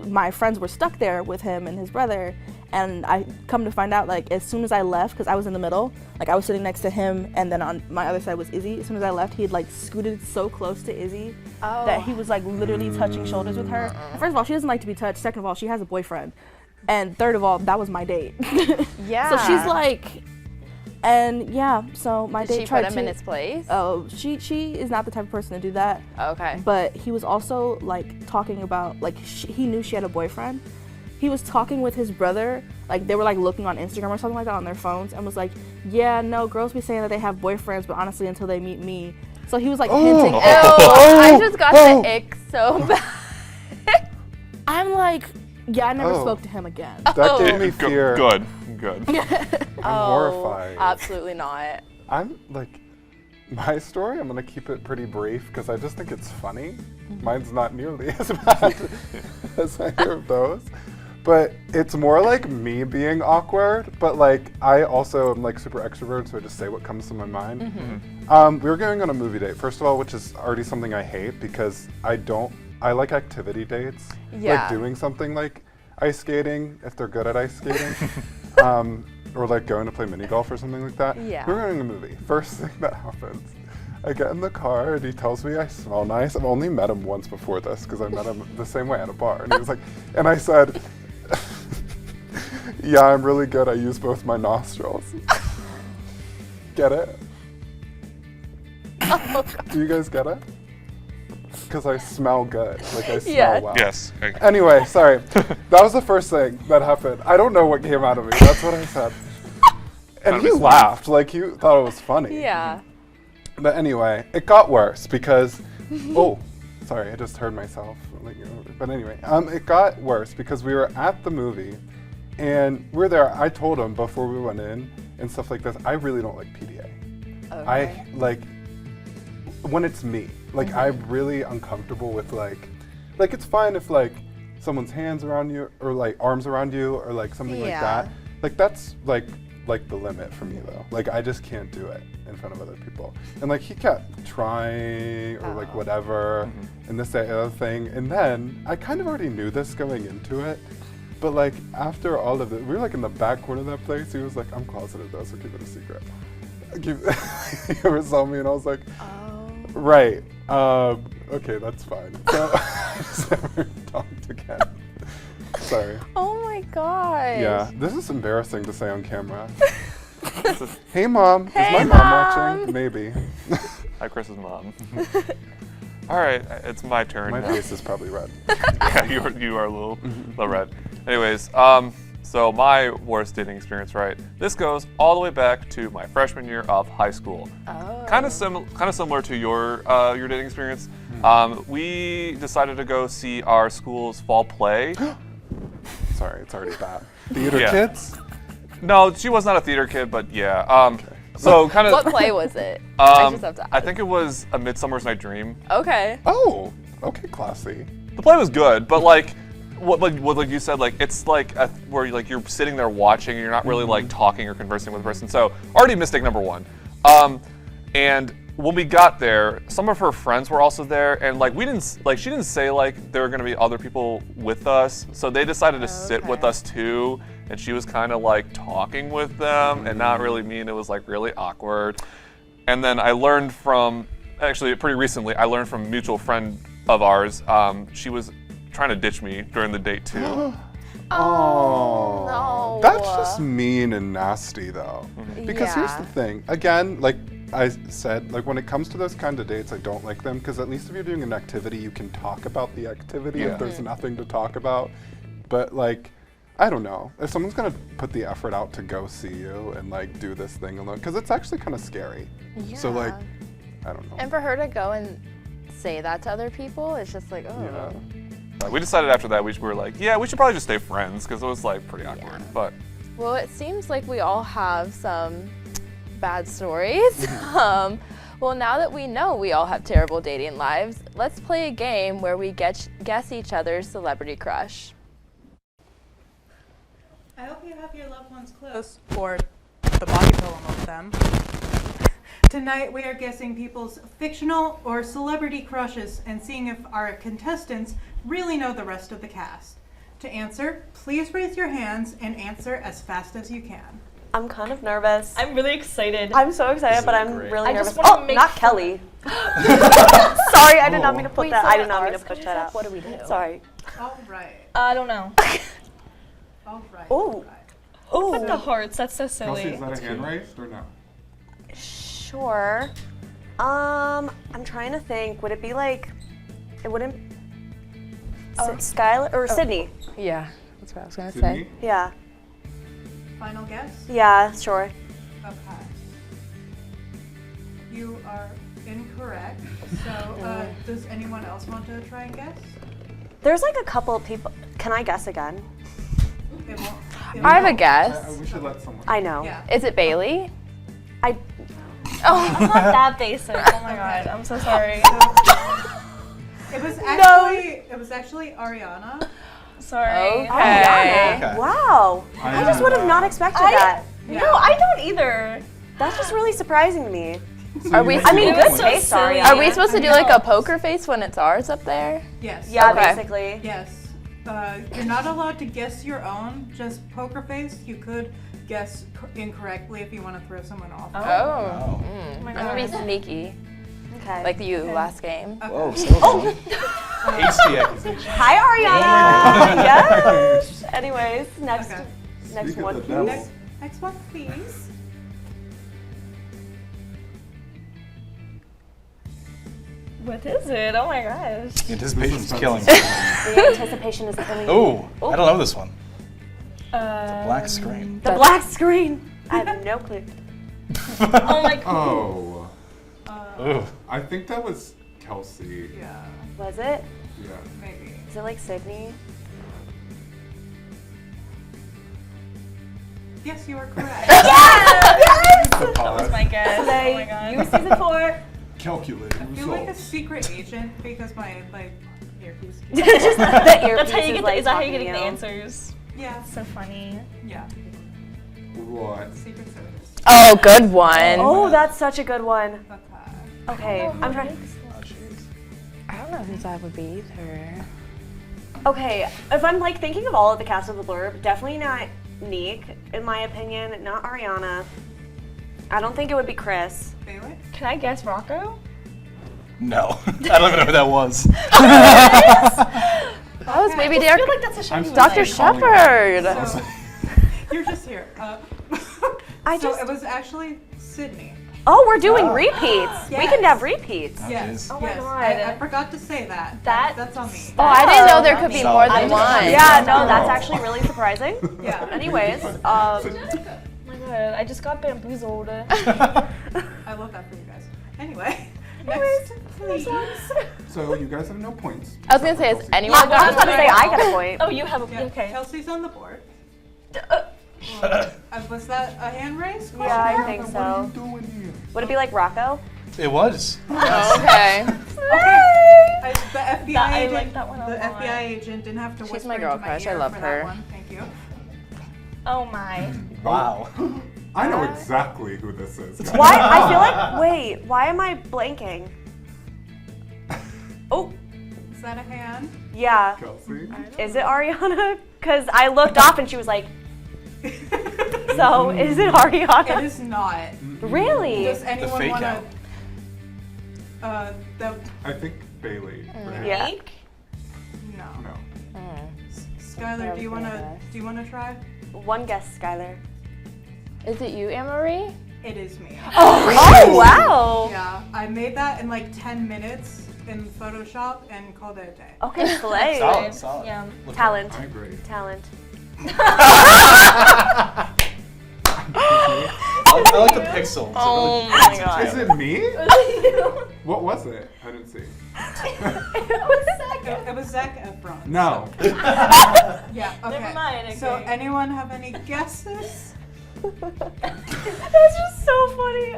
[SPEAKER 11] my friends were stuck there with him and his brother, and I come to find out like as soon as I left, because I was in the middle, like I was sitting next to him, and then on my other side was Izzy. As soon as I left, he had like scooted so close to Izzy that he was like literally touching shoulders with her. First of all, she doesn't like to be touched. Second of all, she has a boyfriend, and third of all, that was my date.
[SPEAKER 10] Yeah.
[SPEAKER 11] So she's like, and yeah, so my date tried to.
[SPEAKER 10] Did she put him in his place?
[SPEAKER 11] Oh, she is not the type of person to do that.
[SPEAKER 10] Okay.
[SPEAKER 11] But he was also like talking about like he knew she had a boyfriend. He was talking with his brother, like they were like looking on Instagram or something like that on their phones, and was like, yeah, no, girls be saying that they have boyfriends, but honestly, until they meet me, So he was like hinting at
[SPEAKER 10] I just got the ick so bad.
[SPEAKER 11] I'm like, yeah, I never spoke to him again.
[SPEAKER 2] That gave me fear.
[SPEAKER 12] Good.
[SPEAKER 2] I'm horrified.
[SPEAKER 10] Absolutely not.
[SPEAKER 2] I'm like, my story, I'm gonna keep it pretty brief because I just think it's funny. Mine's not nearly as bad as either of those. But it's more like me being awkward, but like I also am like super extrovert, so I just say what comes to my mind. We were going on a movie date, first of all, which is already something I hate because I like activity dates.
[SPEAKER 10] Yeah.
[SPEAKER 2] Like doing something like ice skating, if they're good at ice skating. Or like going to play mini golf or something like that.
[SPEAKER 10] Yeah.
[SPEAKER 2] We're going to a movie. First thing that happens, I get in the car and he tells me I smell nice. I've only met him once before this because I met him the same way at a bar. And he was like, and I said, yeah, I'm really good. I use both my nostrils. Get it?
[SPEAKER 10] Oh, God.
[SPEAKER 2] Do you guys get it? Because I smell good. Like I smell
[SPEAKER 10] Yeah.
[SPEAKER 2] well.
[SPEAKER 12] Yes.
[SPEAKER 2] Anyway, sorry. That was the first thing that happened. I don't know what came out of me. That's what I said. And he laughed. Like he thought it was funny.
[SPEAKER 10] Yeah.
[SPEAKER 2] But anyway, it got worse because, oh, sorry, I just heard myself. But anyway, it got worse because we were at the movie and we were there. I told him before we went in and stuff like this, I really don't like PDA.
[SPEAKER 10] Okay.
[SPEAKER 2] I like, when it's me, like I'm really uncomfortable with like it's fine if like someone's hands around you or like arms around you or like something like that. Like that's like the limit for me though. Like I just can't do it in front of other people. And like he kept trying or like whatever and this, that, other thing. And then I kind of already knew this going into it. But like after all of it, we were like in the back corner of that place. He was like, I'm closeted though, so keep it a secret. He ever saw me and I was like, right. Okay, that's fine. So I just never talked again. Sorry.
[SPEAKER 10] Oh my gosh.
[SPEAKER 2] Yeah, this is embarrassing to say on camera. Hey mom,
[SPEAKER 10] Hey,
[SPEAKER 2] is my mom watching? Maybe.
[SPEAKER 12] Hi, Chris's mom. All right, it's my turn.
[SPEAKER 2] My
[SPEAKER 12] now.
[SPEAKER 2] face is probably red.
[SPEAKER 12] Yeah, you are a little red. Anyways, so my worst dating experience, right? This goes all the way back to my freshman year of high school.
[SPEAKER 10] Oh.
[SPEAKER 12] Kind of similar to your dating experience. We decided to go see our school's fall play.
[SPEAKER 2] Sorry, it's already bad. Theater
[SPEAKER 12] Yeah.
[SPEAKER 2] kids?
[SPEAKER 12] No, she was not a theater kid, but yeah. So kind of.
[SPEAKER 10] What play was it? I just have to ask.
[SPEAKER 12] I think it was A Midsummer's Night Dream.
[SPEAKER 10] Okay.
[SPEAKER 2] Oh, okay, classy.
[SPEAKER 12] The play was good, but like, what you said, like it's like where you're sitting there watching and you're not really like talking or conversing with the person. So already mistake number one. And when we got there, some of her friends were also there, and like she didn't say like there were gonna be other people with us, so they decided to sit with us too. And she was kind of like talking with them and not really me, and it was like really awkward. And then I learned from, actually pretty recently, I learned from a mutual friend of ours, she was trying to ditch me during the date too.
[SPEAKER 2] Oh,
[SPEAKER 10] no.
[SPEAKER 2] That's just mean and nasty though. Because here's the thing, again, like I said, like when it comes to those kind of dates, I don't like them because at least if you're doing an activity, you can talk about the activity if there's nothing to talk about. But like, I don't know, if someone's gonna put the effort out to go see you and like do this thing alone, because it's actually kind of scary.
[SPEAKER 10] Yeah.
[SPEAKER 2] So like, I don't know.
[SPEAKER 10] And for her to go and say that to other people, it's just like, oh.
[SPEAKER 2] Yeah.
[SPEAKER 12] We decided after that we were like, yeah, we should probably just stay friends because it was like pretty awkward. But
[SPEAKER 10] Well, it seems like we all have some bad stories. Well, now that we know we all have terrible dating lives, let's play a game where we guess each other's celebrity crush.
[SPEAKER 7] I hope you have your loved ones close, or the body pillow of them. Tonight we are guessing people's fictional or celebrity crushes and seeing if our contestants really know the rest of the cast. To answer, please raise your hands and answer as fast as you can.
[SPEAKER 1] I'm kind of nervous.
[SPEAKER 8] I'm really excited.
[SPEAKER 1] I'm so excited, but I'm really
[SPEAKER 8] I
[SPEAKER 1] nervous.
[SPEAKER 8] just wanna
[SPEAKER 1] Oh,
[SPEAKER 8] make
[SPEAKER 1] not
[SPEAKER 8] sure.
[SPEAKER 1] Kelly. Sorry, I did not mean to put that. I did not mean to
[SPEAKER 8] ours
[SPEAKER 1] push
[SPEAKER 8] comes
[SPEAKER 1] that
[SPEAKER 8] up,
[SPEAKER 1] out.
[SPEAKER 8] what do we do?
[SPEAKER 1] Sorry.
[SPEAKER 7] All right.
[SPEAKER 8] I don't know.
[SPEAKER 7] All right.
[SPEAKER 1] Oh.
[SPEAKER 8] Put the hearts. That's so silly.
[SPEAKER 2] Kelsey, is that a hand raised or no?
[SPEAKER 1] Sure. I'm trying to think. Would it be like? It wouldn't. Skylar or Sydney?
[SPEAKER 10] Yeah, that's what I was gonna
[SPEAKER 2] Sydney?
[SPEAKER 10] say.
[SPEAKER 1] Yeah.
[SPEAKER 7] Final guess?
[SPEAKER 1] Yeah. Sure.
[SPEAKER 7] Okay. You are incorrect. So, does anyone else want to try and guess?
[SPEAKER 1] There's like a couple of people. Can I guess again?
[SPEAKER 7] It won't.
[SPEAKER 10] I have a guess.
[SPEAKER 2] We should let someone.
[SPEAKER 1] I know.
[SPEAKER 7] Yeah.
[SPEAKER 10] Is it Bailey?
[SPEAKER 1] I.
[SPEAKER 8] I'm not that basic. Oh my god, I'm so sorry.
[SPEAKER 7] It was actually Ariana.
[SPEAKER 8] Sorry.
[SPEAKER 10] Okay.
[SPEAKER 1] Ariana. Wow. I just would have not expected that.
[SPEAKER 8] No, I don't either.
[SPEAKER 1] That's just really surprising to me.
[SPEAKER 10] Are we?
[SPEAKER 1] I mean,
[SPEAKER 8] It was
[SPEAKER 1] good
[SPEAKER 8] so
[SPEAKER 1] face,
[SPEAKER 8] silly.
[SPEAKER 1] Ariana.
[SPEAKER 10] Are we supposed to do like a poker face when it's ours up there?
[SPEAKER 7] Yes.
[SPEAKER 1] Yeah,
[SPEAKER 10] Okay.
[SPEAKER 1] basically.
[SPEAKER 7] Yes. You're not allowed to guess your own, just poker face. You could guess incorrectly if you want to throw someone off.
[SPEAKER 10] Oh.
[SPEAKER 8] my
[SPEAKER 10] I'm gonna be
[SPEAKER 8] God.
[SPEAKER 10] sneaky,
[SPEAKER 1] Okay.
[SPEAKER 10] like you last game.
[SPEAKER 4] Whoa, so hasty accusation.
[SPEAKER 1] Hi, Ariana. Yes. Anyways, next
[SPEAKER 7] Okay.
[SPEAKER 1] next
[SPEAKER 2] Speak of
[SPEAKER 1] one,
[SPEAKER 2] the
[SPEAKER 1] please.
[SPEAKER 2] devil.
[SPEAKER 7] Next one, please.
[SPEAKER 8] What is it? Oh my gosh.
[SPEAKER 4] The anticipation's killing me.
[SPEAKER 1] The anticipation is killing me.
[SPEAKER 4] Oh, I don't know this one.
[SPEAKER 8] Uh,
[SPEAKER 4] Black screen.
[SPEAKER 1] The black screen. I have no clue.
[SPEAKER 8] oh my god.
[SPEAKER 2] Oh.
[SPEAKER 4] Ooh.
[SPEAKER 2] I think that was Kelsey.
[SPEAKER 7] Yeah,
[SPEAKER 1] Was it?
[SPEAKER 2] Yeah.
[SPEAKER 7] maybe.
[SPEAKER 1] Is it like Sydney?
[SPEAKER 7] Yes, you are correct.
[SPEAKER 2] The pause.
[SPEAKER 8] My guess. Oh my god.
[SPEAKER 1] You season 4.
[SPEAKER 2] Calculated
[SPEAKER 7] I feel like a
[SPEAKER 2] results.
[SPEAKER 7] secret agent because my earpiece.
[SPEAKER 1] Just the earpiece
[SPEAKER 8] That's how you
[SPEAKER 1] is
[SPEAKER 8] get.
[SPEAKER 1] like
[SPEAKER 8] Is that how
[SPEAKER 1] talking
[SPEAKER 8] you get
[SPEAKER 1] to
[SPEAKER 8] the
[SPEAKER 1] you.
[SPEAKER 8] answers?
[SPEAKER 7] Yeah,
[SPEAKER 8] So funny.
[SPEAKER 7] yeah.
[SPEAKER 2] What?
[SPEAKER 7] Secret Service.
[SPEAKER 10] Oh, good one.
[SPEAKER 1] Oh, that's such a good one.
[SPEAKER 7] Okay.
[SPEAKER 1] Okay, I'm trying.
[SPEAKER 10] I don't know who that would be either.
[SPEAKER 1] Okay, if I'm like thinking of all of the cast of the Blurb, definitely not Neek, in my opinion. Not Ariana. I don't think it would be Chris.
[SPEAKER 7] Bailey?
[SPEAKER 8] Can I guess Rocco?
[SPEAKER 4] No, I don't even know who that was.
[SPEAKER 10] That was maybe
[SPEAKER 8] I feel like that's a show you would
[SPEAKER 10] Dr.
[SPEAKER 8] like.
[SPEAKER 10] Shepard.
[SPEAKER 7] So, you're just here. It was actually Sydney.
[SPEAKER 1] Oh, we're doing repeats. We
[SPEAKER 7] Yes.
[SPEAKER 1] can have repeats.
[SPEAKER 7] Yes.
[SPEAKER 8] Oh my
[SPEAKER 7] yes.
[SPEAKER 8] God.
[SPEAKER 7] I forgot to say that. That's on me.
[SPEAKER 10] Oh, I didn't know there could be more than one.
[SPEAKER 1] Yeah, no, that's actually really surprising.
[SPEAKER 7] Yeah.
[SPEAKER 1] Anyways,
[SPEAKER 8] Oh my god, I just got bamboozled.
[SPEAKER 7] I love that for you guys. Anyway, next, please.
[SPEAKER 2] So you guys have no points.
[SPEAKER 10] I was gonna say, has anyone
[SPEAKER 1] I was
[SPEAKER 10] gotten
[SPEAKER 1] about to say I got a point.
[SPEAKER 8] Oh, you have a
[SPEAKER 7] Yeah,
[SPEAKER 8] okay.
[SPEAKER 7] Kelsey's on the board. Was that a hand raise?
[SPEAKER 1] Yeah, I think
[SPEAKER 2] What are you
[SPEAKER 1] so.
[SPEAKER 2] doing here?
[SPEAKER 1] Would it be like Rocco?
[SPEAKER 4] It was.
[SPEAKER 10] Okay.
[SPEAKER 7] The FBI
[SPEAKER 8] I
[SPEAKER 7] agent.
[SPEAKER 8] like that one a
[SPEAKER 7] The
[SPEAKER 8] lot.
[SPEAKER 7] FBI agent didn't have to
[SPEAKER 10] She's
[SPEAKER 7] whisper
[SPEAKER 10] my girl
[SPEAKER 7] into
[SPEAKER 10] crush.
[SPEAKER 7] my
[SPEAKER 10] I
[SPEAKER 7] ear
[SPEAKER 10] love
[SPEAKER 7] for
[SPEAKER 10] her.
[SPEAKER 7] that one. Thank you.
[SPEAKER 8] Oh my.
[SPEAKER 4] Wow.
[SPEAKER 2] I know exactly who this is. guys.
[SPEAKER 1] Why? I feel like. Wait, why am I blanking? Oh,
[SPEAKER 7] Is that a hand?
[SPEAKER 1] yeah.
[SPEAKER 2] Kelsey?
[SPEAKER 1] Is it Ariana? Because I looked off and she was like. So, is it Ariana?
[SPEAKER 7] It is not.
[SPEAKER 1] Really?
[SPEAKER 7] Does anyone
[SPEAKER 4] fake
[SPEAKER 7] want
[SPEAKER 4] out.
[SPEAKER 7] to?
[SPEAKER 2] I think Bailey. Right?
[SPEAKER 1] Yeah.
[SPEAKER 7] No.
[SPEAKER 2] No.
[SPEAKER 7] Skylar, do you wanna try?
[SPEAKER 1] One guess, Skylar.
[SPEAKER 10] Is it you, Anne-Marie?
[SPEAKER 7] It is me.
[SPEAKER 1] Oh, wow.
[SPEAKER 7] Yeah, I made that in like 10 minutes in Photoshop and called it a day.
[SPEAKER 1] Okay, slay.
[SPEAKER 4] Solid, solid.
[SPEAKER 8] Yeah.
[SPEAKER 1] Talent.
[SPEAKER 2] I agree.
[SPEAKER 1] Talent.
[SPEAKER 4] I like the pixels.
[SPEAKER 10] Oh my god.
[SPEAKER 2] Is it me? What was it? I didn't see.
[SPEAKER 7] It was Zac Efron.
[SPEAKER 2] No.
[SPEAKER 7] Yeah, okay.
[SPEAKER 8] Never mind,
[SPEAKER 7] So
[SPEAKER 8] okay.
[SPEAKER 7] anyone have any guesses?
[SPEAKER 1] That's just so funny.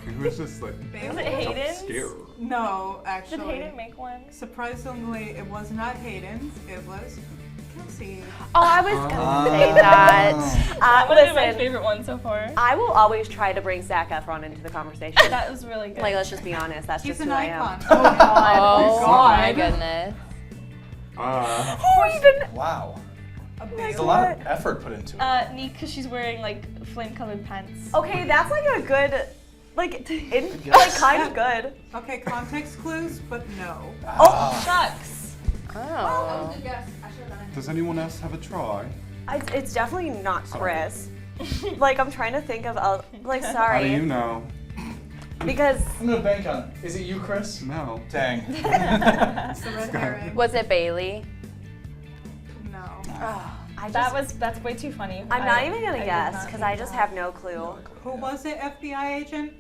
[SPEAKER 2] It was just like
[SPEAKER 7] Bailey?
[SPEAKER 8] Was it Hayden's?
[SPEAKER 2] scare.
[SPEAKER 7] No,
[SPEAKER 8] Did
[SPEAKER 7] actually.
[SPEAKER 8] Hayden make one?
[SPEAKER 7] Surprisingly, it was not Hayden's. It was Kelsey.
[SPEAKER 1] Oh, I was gonna say that.
[SPEAKER 8] That would have been my
[SPEAKER 1] Listen,
[SPEAKER 8] favorite one so far.
[SPEAKER 1] I will always try to bring Zac Efron into the conversation.
[SPEAKER 8] That was really good.
[SPEAKER 1] Like, let's just be honest. That's
[SPEAKER 7] He's
[SPEAKER 1] just
[SPEAKER 7] an
[SPEAKER 1] who I
[SPEAKER 7] icon.
[SPEAKER 1] am.
[SPEAKER 7] Oh God.
[SPEAKER 10] Oh
[SPEAKER 7] God.
[SPEAKER 10] my goodness.
[SPEAKER 4] Wow.
[SPEAKER 7] A
[SPEAKER 4] There's
[SPEAKER 7] big
[SPEAKER 4] a lot of effort put into it.
[SPEAKER 8] Neat, because she's wearing like flame-colored pants.
[SPEAKER 1] Okay, that's like a good, like
[SPEAKER 4] guess.
[SPEAKER 1] kind of good.
[SPEAKER 7] Okay, context clues, but no.
[SPEAKER 1] Oh,
[SPEAKER 8] Shucks.
[SPEAKER 10] Oh.
[SPEAKER 2] Does anyone else have a try?
[SPEAKER 1] it's definitely not Chris. Like, I'm trying to think of, like,
[SPEAKER 2] How do
[SPEAKER 1] sorry.
[SPEAKER 2] you know?
[SPEAKER 1] Because,
[SPEAKER 4] I'm gonna bank on it. Is it you, Chris?
[SPEAKER 2] No.
[SPEAKER 4] Dang.
[SPEAKER 7] It's the red herring.
[SPEAKER 10] Was it Bailey?
[SPEAKER 7] No.
[SPEAKER 8] That's way too funny.
[SPEAKER 1] I'm not even gonna
[SPEAKER 8] I did
[SPEAKER 1] guess,
[SPEAKER 8] not
[SPEAKER 1] because
[SPEAKER 8] think
[SPEAKER 1] I just
[SPEAKER 8] that.
[SPEAKER 1] have no clue.
[SPEAKER 7] Who was it, FBI agent?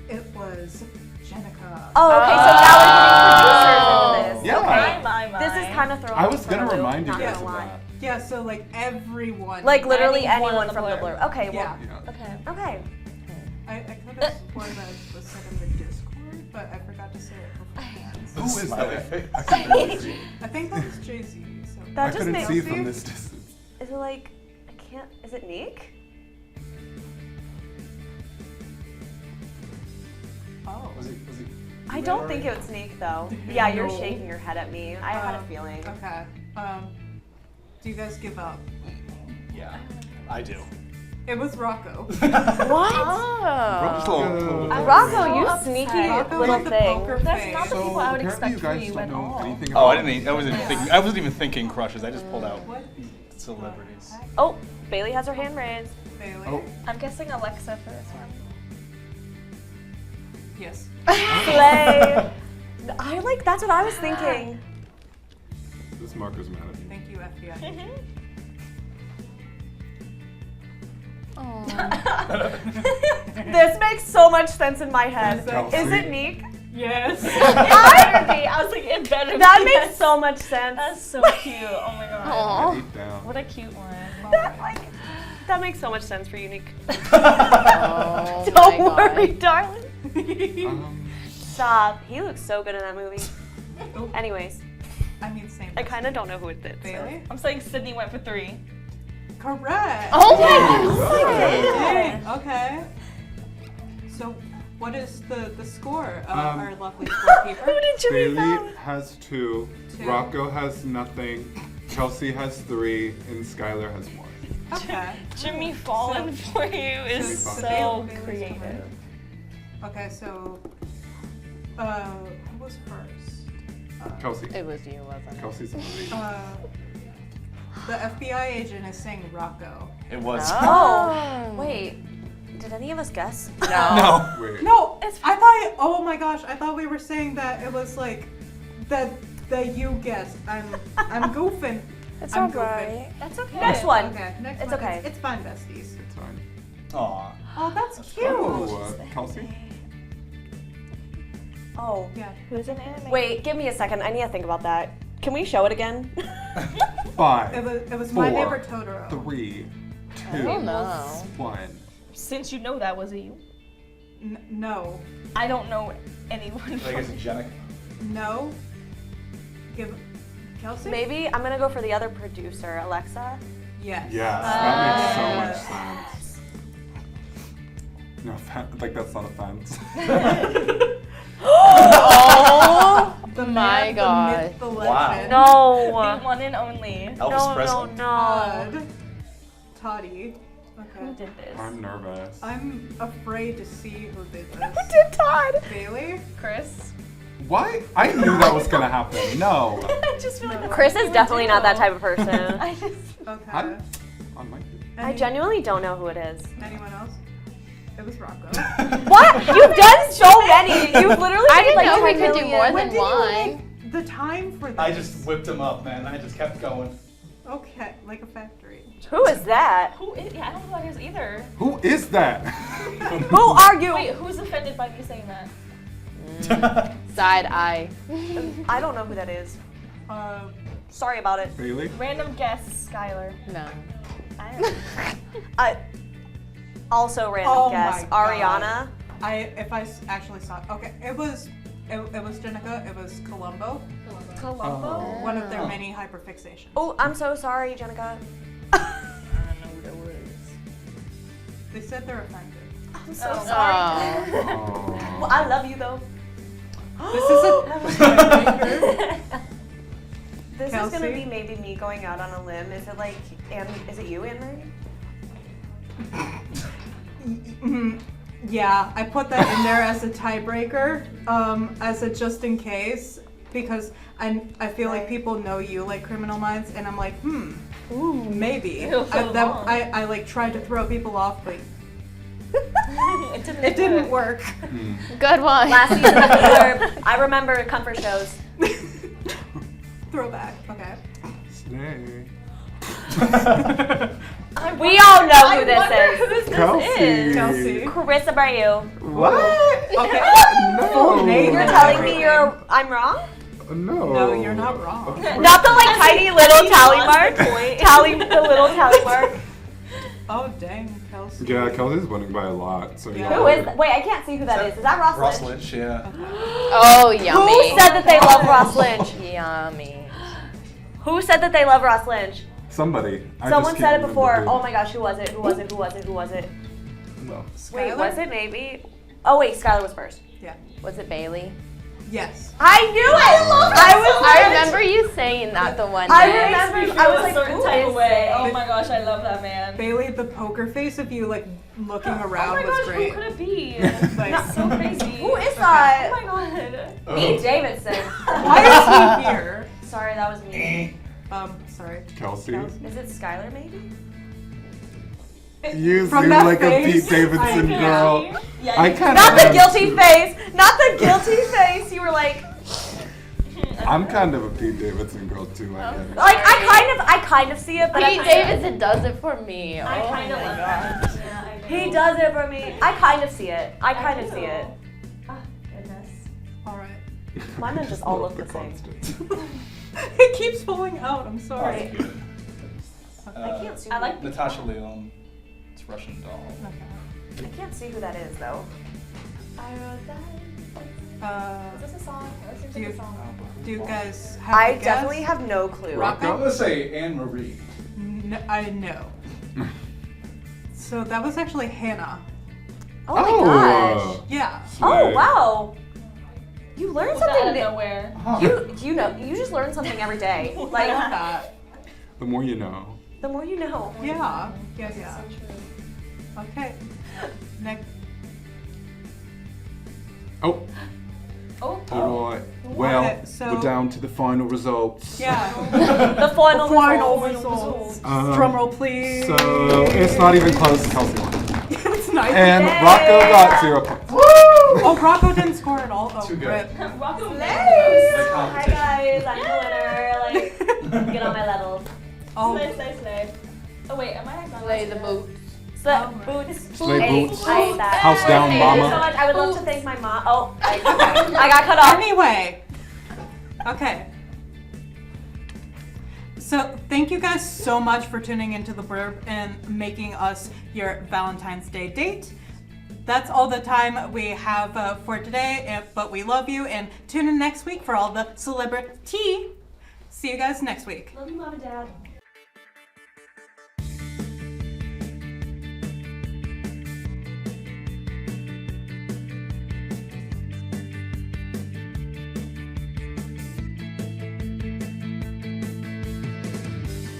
[SPEAKER 7] It was Jenica.
[SPEAKER 1] Oh, okay, so now we're getting producers into this.
[SPEAKER 2] Yeah.
[SPEAKER 1] Okay.
[SPEAKER 8] My.
[SPEAKER 1] This is kind of throwing
[SPEAKER 2] I
[SPEAKER 1] me
[SPEAKER 2] was
[SPEAKER 1] for a
[SPEAKER 2] gonna
[SPEAKER 1] loop,
[SPEAKER 2] remind you
[SPEAKER 1] not
[SPEAKER 2] guys
[SPEAKER 1] gonna
[SPEAKER 2] of
[SPEAKER 1] lie.
[SPEAKER 2] that.
[SPEAKER 7] Yeah, so like everyone.
[SPEAKER 1] Like literally
[SPEAKER 8] Anyone
[SPEAKER 1] anyone
[SPEAKER 8] on the
[SPEAKER 1] from the
[SPEAKER 8] Blurb.
[SPEAKER 1] Blurb. Okay,
[SPEAKER 7] Yeah.
[SPEAKER 1] well,
[SPEAKER 2] Yeah.
[SPEAKER 1] okay.
[SPEAKER 7] I could have sworn that it was said in the Discord, but I forgot to say it beforehand.
[SPEAKER 2] Who is
[SPEAKER 4] Smiley
[SPEAKER 2] that?
[SPEAKER 4] face.
[SPEAKER 2] I couldn't really see.
[SPEAKER 7] I think that was Jay-Z. So.
[SPEAKER 2] I
[SPEAKER 1] That just
[SPEAKER 2] couldn't
[SPEAKER 1] makes
[SPEAKER 2] see from this distance.
[SPEAKER 1] Is it like I can't? Is it Neek?
[SPEAKER 7] Oh.
[SPEAKER 4] Was he?
[SPEAKER 1] I don't think it was Neek though. Yeah, you're shaking your head at me. I had a feeling.
[SPEAKER 7] Okay. Do you guys give up?
[SPEAKER 4] Yeah, I do.
[SPEAKER 7] It was Rocco.
[SPEAKER 10] What?
[SPEAKER 1] Rocco, you
[SPEAKER 8] upset.
[SPEAKER 1] sneaky
[SPEAKER 7] Rocco
[SPEAKER 1] little
[SPEAKER 7] with the
[SPEAKER 1] thing.
[SPEAKER 7] poker
[SPEAKER 8] That's
[SPEAKER 7] face.
[SPEAKER 8] not the people I would expect
[SPEAKER 2] you
[SPEAKER 8] from
[SPEAKER 2] guys
[SPEAKER 8] you
[SPEAKER 2] don't
[SPEAKER 8] at
[SPEAKER 2] know
[SPEAKER 8] all.
[SPEAKER 2] anything
[SPEAKER 4] Oh,
[SPEAKER 2] about
[SPEAKER 4] I wasn't even thinking crushes. I just pulled out
[SPEAKER 7] What?
[SPEAKER 4] celebrities.
[SPEAKER 1] Oh, Bailey has her hand raised.
[SPEAKER 7] Bailey?
[SPEAKER 2] Oh.
[SPEAKER 8] I'm guessing Alexa for this one.
[SPEAKER 7] Yes.
[SPEAKER 1] Slay. I like. That's what I was thinking.
[SPEAKER 2] This marker's mad at me.
[SPEAKER 7] Thank you, FBI.
[SPEAKER 1] This makes so much sense in my head.
[SPEAKER 2] Kelsey.
[SPEAKER 1] Is it Neek?
[SPEAKER 7] Yes.
[SPEAKER 8] I was like, it better
[SPEAKER 1] That
[SPEAKER 8] be.
[SPEAKER 1] makes so much sense.
[SPEAKER 8] That's so cute. Oh my god.
[SPEAKER 2] I ate down.
[SPEAKER 8] What a cute one.
[SPEAKER 1] That makes so much sense for Unique.
[SPEAKER 10] Oh
[SPEAKER 1] Don't
[SPEAKER 10] my
[SPEAKER 1] worry,
[SPEAKER 10] God.
[SPEAKER 1] darling. Stop. He looks so good in that movie. Anyways,
[SPEAKER 7] I mean, same.
[SPEAKER 1] I kind of don't know who it is.
[SPEAKER 7] Bailey?
[SPEAKER 8] I'm saying Sydney went for 3.
[SPEAKER 7] Correct.
[SPEAKER 10] Oh my
[SPEAKER 7] Dang, okay. So, what is the score of our lovely scorekeeper?
[SPEAKER 1] Who did you read
[SPEAKER 2] Bailey
[SPEAKER 1] that?
[SPEAKER 2] has 2,
[SPEAKER 7] Two.
[SPEAKER 2] Rocco has nothing, Kelsey has 3, and Skylar has 1.
[SPEAKER 7] Okay.
[SPEAKER 8] Jimmy falling for you is
[SPEAKER 7] so
[SPEAKER 8] so
[SPEAKER 7] Bailey's
[SPEAKER 8] creative.
[SPEAKER 7] correct. Okay, so who was first?
[SPEAKER 2] Kelsey.
[SPEAKER 10] It was you, wasn't it?
[SPEAKER 2] Kelsey's in the lead.
[SPEAKER 7] The FBI agent is saying Rocco.
[SPEAKER 4] It was.
[SPEAKER 1] Oh, wait. Did any of us guess?
[SPEAKER 4] No.
[SPEAKER 2] Wait.
[SPEAKER 7] No, I thought. Oh my gosh, I thought we were saying that it was like that you guessed. I'm goofing.
[SPEAKER 10] It's
[SPEAKER 7] I'm
[SPEAKER 10] alright.
[SPEAKER 8] That's okay.
[SPEAKER 1] Next one.
[SPEAKER 7] Okay, next
[SPEAKER 1] It's
[SPEAKER 7] one.
[SPEAKER 1] okay.
[SPEAKER 7] It's fine, besties.
[SPEAKER 2] It's fine.
[SPEAKER 4] Aw.
[SPEAKER 7] Oh, that's cute.
[SPEAKER 2] Oh, Kelsey?
[SPEAKER 1] Oh.
[SPEAKER 7] Yeah.
[SPEAKER 8] Who's an anime?
[SPEAKER 1] Wait, give me a second. I need to think about that. Can we show it again?
[SPEAKER 2] 5.
[SPEAKER 7] It was My
[SPEAKER 2] 4,
[SPEAKER 7] Neighbor Totoro.
[SPEAKER 2] 3, 2,
[SPEAKER 10] don't know.
[SPEAKER 2] 1.
[SPEAKER 8] Since you know that, was it you?
[SPEAKER 7] No.
[SPEAKER 8] I don't know anyone
[SPEAKER 4] I
[SPEAKER 8] from
[SPEAKER 4] guess it's Jenica.
[SPEAKER 7] No. Give Kelsey?
[SPEAKER 1] Maybe I'm gonna go for the other producer, Alexa.
[SPEAKER 7] Yes.
[SPEAKER 2] Yes, that makes so much sense. No, like that's not offense.
[SPEAKER 10] Oh
[SPEAKER 7] The
[SPEAKER 10] my
[SPEAKER 7] man,
[SPEAKER 10] God.
[SPEAKER 7] the myth, the
[SPEAKER 4] Wow.
[SPEAKER 7] legend.
[SPEAKER 1] No.
[SPEAKER 8] the one and only.
[SPEAKER 4] Elvis Presley.
[SPEAKER 1] No.
[SPEAKER 7] Todd. Toddy.
[SPEAKER 8] Who
[SPEAKER 7] Okay.
[SPEAKER 8] did this?
[SPEAKER 2] I'm nervous.
[SPEAKER 7] I'm afraid to see who did this.
[SPEAKER 1] Who did Todd?
[SPEAKER 7] Bailey?
[SPEAKER 8] Chris?
[SPEAKER 2] Why? I knew that was gonna happen. No.
[SPEAKER 8] I just feel like that's
[SPEAKER 1] Chris
[SPEAKER 8] what
[SPEAKER 1] is
[SPEAKER 8] you
[SPEAKER 1] definitely
[SPEAKER 8] would
[SPEAKER 1] not that
[SPEAKER 8] do.
[SPEAKER 1] type of person.
[SPEAKER 8] I just.
[SPEAKER 7] Okay.
[SPEAKER 2] I'm on my
[SPEAKER 1] I genuinely don't know who it is.
[SPEAKER 7] Anyone else? It was Rocco.
[SPEAKER 1] What? You've done so many. You've literally
[SPEAKER 10] I
[SPEAKER 1] made
[SPEAKER 10] didn't
[SPEAKER 1] like
[SPEAKER 10] know we
[SPEAKER 1] 10
[SPEAKER 10] could do
[SPEAKER 1] million.
[SPEAKER 10] more
[SPEAKER 7] When
[SPEAKER 10] than
[SPEAKER 7] did you
[SPEAKER 10] one.
[SPEAKER 7] make the time for this?
[SPEAKER 4] I just whipped him up, man. I just kept going.
[SPEAKER 7] Okay, like a factory.
[SPEAKER 1] Who is that?
[SPEAKER 8] Who is? Yeah, I don't know who that is either.
[SPEAKER 2] Who is that?
[SPEAKER 1] Who are you?
[SPEAKER 8] Wait, who's offended by me saying that?
[SPEAKER 10] Side eye.
[SPEAKER 1] I don't know who that is. Sorry about it.
[SPEAKER 2] Bailey?
[SPEAKER 8] Random guess, Skylar.
[SPEAKER 10] No.
[SPEAKER 1] Also random
[SPEAKER 7] Oh
[SPEAKER 1] guess.
[SPEAKER 7] my God.
[SPEAKER 1] Ariana.
[SPEAKER 7] If I actually saw. Okay, it was Jenica. It was Columbo.
[SPEAKER 8] Columbo?
[SPEAKER 7] One of their many hyperfixations.
[SPEAKER 1] Oh, I'm so sorry, Jenica.
[SPEAKER 8] I don't know who that was.
[SPEAKER 7] They said they're offended.
[SPEAKER 1] I'm so sorry.
[SPEAKER 2] Oh.
[SPEAKER 1] Well, I love you though.
[SPEAKER 7] This is a
[SPEAKER 1] This
[SPEAKER 7] Kelsey?
[SPEAKER 1] is gonna be maybe me going out on a limb. Is it like, is it you, Anne-Marie?
[SPEAKER 7] Yeah, I put that in there as a tiebreaker, as a just in case, because I feel like people know you like Criminal Minds, and I'm like, maybe. I like tried to throw people off, but it didn't work.
[SPEAKER 10] Good one.
[SPEAKER 1] Last season of Blurb, I remember comfort shows.
[SPEAKER 7] Throwback. Okay.
[SPEAKER 2] Slay.
[SPEAKER 1] We all know who this is.
[SPEAKER 8] Who this
[SPEAKER 2] Kelsey.
[SPEAKER 8] is.
[SPEAKER 7] Kelsey.
[SPEAKER 1] Carissa Abreu.
[SPEAKER 2] What?
[SPEAKER 7] Okay.
[SPEAKER 2] No.
[SPEAKER 7] Full name
[SPEAKER 1] You're
[SPEAKER 7] and
[SPEAKER 1] telling me
[SPEAKER 7] everything.
[SPEAKER 1] I'm wrong?
[SPEAKER 2] No.
[SPEAKER 7] No, you're not wrong.
[SPEAKER 1] Not the like tiny little tally mark. The little tally mark.
[SPEAKER 7] Oh dang, Kelsey.
[SPEAKER 2] Yeah, Kelsey's winning by a lot. So
[SPEAKER 7] Yeah.
[SPEAKER 2] yeah.
[SPEAKER 1] Who is? Wait, I can't see who that is. Is that Ross
[SPEAKER 4] Ross
[SPEAKER 1] Lynch?
[SPEAKER 4] Lynch, yeah.
[SPEAKER 10] Oh, yummy.
[SPEAKER 1] Who said that they love Ross Lynch?
[SPEAKER 10] Yummy.
[SPEAKER 1] Who said that they love Ross Lynch?
[SPEAKER 2] Somebody. I
[SPEAKER 1] Someone
[SPEAKER 2] just
[SPEAKER 1] said
[SPEAKER 2] can't
[SPEAKER 1] it before.
[SPEAKER 2] remember
[SPEAKER 1] Oh my gosh, who was it? Who was it? Who was it? Who was it?
[SPEAKER 2] No.
[SPEAKER 1] Wait,
[SPEAKER 7] Skylar?
[SPEAKER 1] was it maybe? Oh wait, Skylar was first.
[SPEAKER 7] Yeah.
[SPEAKER 10] Was it Bailey?
[SPEAKER 7] Yes.
[SPEAKER 1] I knew it!
[SPEAKER 10] I remember you saying that the one day.
[SPEAKER 1] I remember. I was
[SPEAKER 8] a
[SPEAKER 1] like,
[SPEAKER 8] certain
[SPEAKER 1] who
[SPEAKER 8] type
[SPEAKER 1] is
[SPEAKER 8] of way.
[SPEAKER 1] this?
[SPEAKER 8] Oh my gosh, I love that man.
[SPEAKER 7] Bailey, the poker face of you like looking around
[SPEAKER 8] Oh my
[SPEAKER 7] was
[SPEAKER 8] gosh,
[SPEAKER 7] great.
[SPEAKER 8] who could it be?
[SPEAKER 7] Like,
[SPEAKER 8] So crazy.
[SPEAKER 1] Who is that?
[SPEAKER 8] Oh my god.
[SPEAKER 1] Pete Davidson.
[SPEAKER 7] why is he here?
[SPEAKER 1] Sorry, that was me.
[SPEAKER 7] Sorry.
[SPEAKER 2] Kelsey.
[SPEAKER 1] Is it Skylar maybe?
[SPEAKER 2] You
[SPEAKER 7] From
[SPEAKER 2] seem
[SPEAKER 7] that
[SPEAKER 2] like
[SPEAKER 7] face,
[SPEAKER 2] a Pete Davidson
[SPEAKER 7] I-
[SPEAKER 2] girl.
[SPEAKER 8] Yeah,
[SPEAKER 2] I
[SPEAKER 8] you-
[SPEAKER 2] kind
[SPEAKER 1] Not the
[SPEAKER 2] of.
[SPEAKER 1] guilty face. Not the guilty face. You were like,
[SPEAKER 2] I'm kind of a Pete Davidson girl too. I guess.
[SPEAKER 1] like I kind of see it, but
[SPEAKER 10] Pete
[SPEAKER 1] I
[SPEAKER 10] Davidson does it for me.
[SPEAKER 8] I
[SPEAKER 10] Oh
[SPEAKER 8] kind of
[SPEAKER 10] my
[SPEAKER 8] love
[SPEAKER 10] God.
[SPEAKER 8] that. Yeah, I know.
[SPEAKER 1] He does it for me. I kind of see it. I kind of see it.
[SPEAKER 8] Ah, goodness.
[SPEAKER 7] All right.
[SPEAKER 1] My men just all look the same.
[SPEAKER 2] constant.
[SPEAKER 7] It keeps falling out. I'm sorry.
[SPEAKER 1] I can't see.
[SPEAKER 8] I like
[SPEAKER 4] Natasha Lyonne. It's Russian doll.
[SPEAKER 1] I can't see who that is though.
[SPEAKER 8] I wrote that. Is this a song? That seems
[SPEAKER 7] do
[SPEAKER 8] like
[SPEAKER 7] you-
[SPEAKER 8] a song.
[SPEAKER 7] Do you guys have
[SPEAKER 1] I
[SPEAKER 7] a guess?
[SPEAKER 1] definitely have no clue.
[SPEAKER 7] Rocco?
[SPEAKER 4] I'm gonna say Anne Marie.
[SPEAKER 7] I know. So that was actually Hannah.
[SPEAKER 1] Oh my gosh.
[SPEAKER 7] Yeah.
[SPEAKER 1] Oh wow. You learn
[SPEAKER 8] Pulled that out
[SPEAKER 1] something.
[SPEAKER 8] of nowhere.
[SPEAKER 1] You just learn something every day.
[SPEAKER 7] I love
[SPEAKER 1] Like
[SPEAKER 7] that.
[SPEAKER 2] The more you know.
[SPEAKER 1] the more you know.
[SPEAKER 7] Yeah. Yeah.
[SPEAKER 8] So true.
[SPEAKER 7] Okay. Next.
[SPEAKER 2] Oh.
[SPEAKER 8] Oh.
[SPEAKER 2] All right. Well,
[SPEAKER 7] Okay, so-
[SPEAKER 2] we're down to the final results.
[SPEAKER 7] Yeah.
[SPEAKER 1] The final
[SPEAKER 7] Final
[SPEAKER 1] results.
[SPEAKER 7] results. Drum roll, please.
[SPEAKER 2] So it's not even close. Kelsey won.
[SPEAKER 7] It's nice.
[SPEAKER 2] And Rocco got 0 points.
[SPEAKER 7] Oh, Rocco didn't score at all. Oh,
[SPEAKER 4] Too good.
[SPEAKER 7] rip.
[SPEAKER 8] Rocco
[SPEAKER 1] Hi guys, I'm the winner. Like, get on my level.
[SPEAKER 7] Oh,
[SPEAKER 8] Slay. Oh wait, am I not
[SPEAKER 10] Play the boots.
[SPEAKER 1] So, boots.
[SPEAKER 2] Slay
[SPEAKER 1] Hey,
[SPEAKER 2] boots.
[SPEAKER 1] I ate that.
[SPEAKER 2] House down,
[SPEAKER 1] Thank you so
[SPEAKER 2] mama.
[SPEAKER 1] much. I would love to thank my mom. Oh, I got cut off.
[SPEAKER 7] anyway. Okay. So thank you guys so much for tuning into the Blurb and making us your Valentine's Day date. That's all the time we have for today, but we love you and tune in next week for all the celebrity. See you guys next week.
[SPEAKER 8] Love you, Mom and Dad.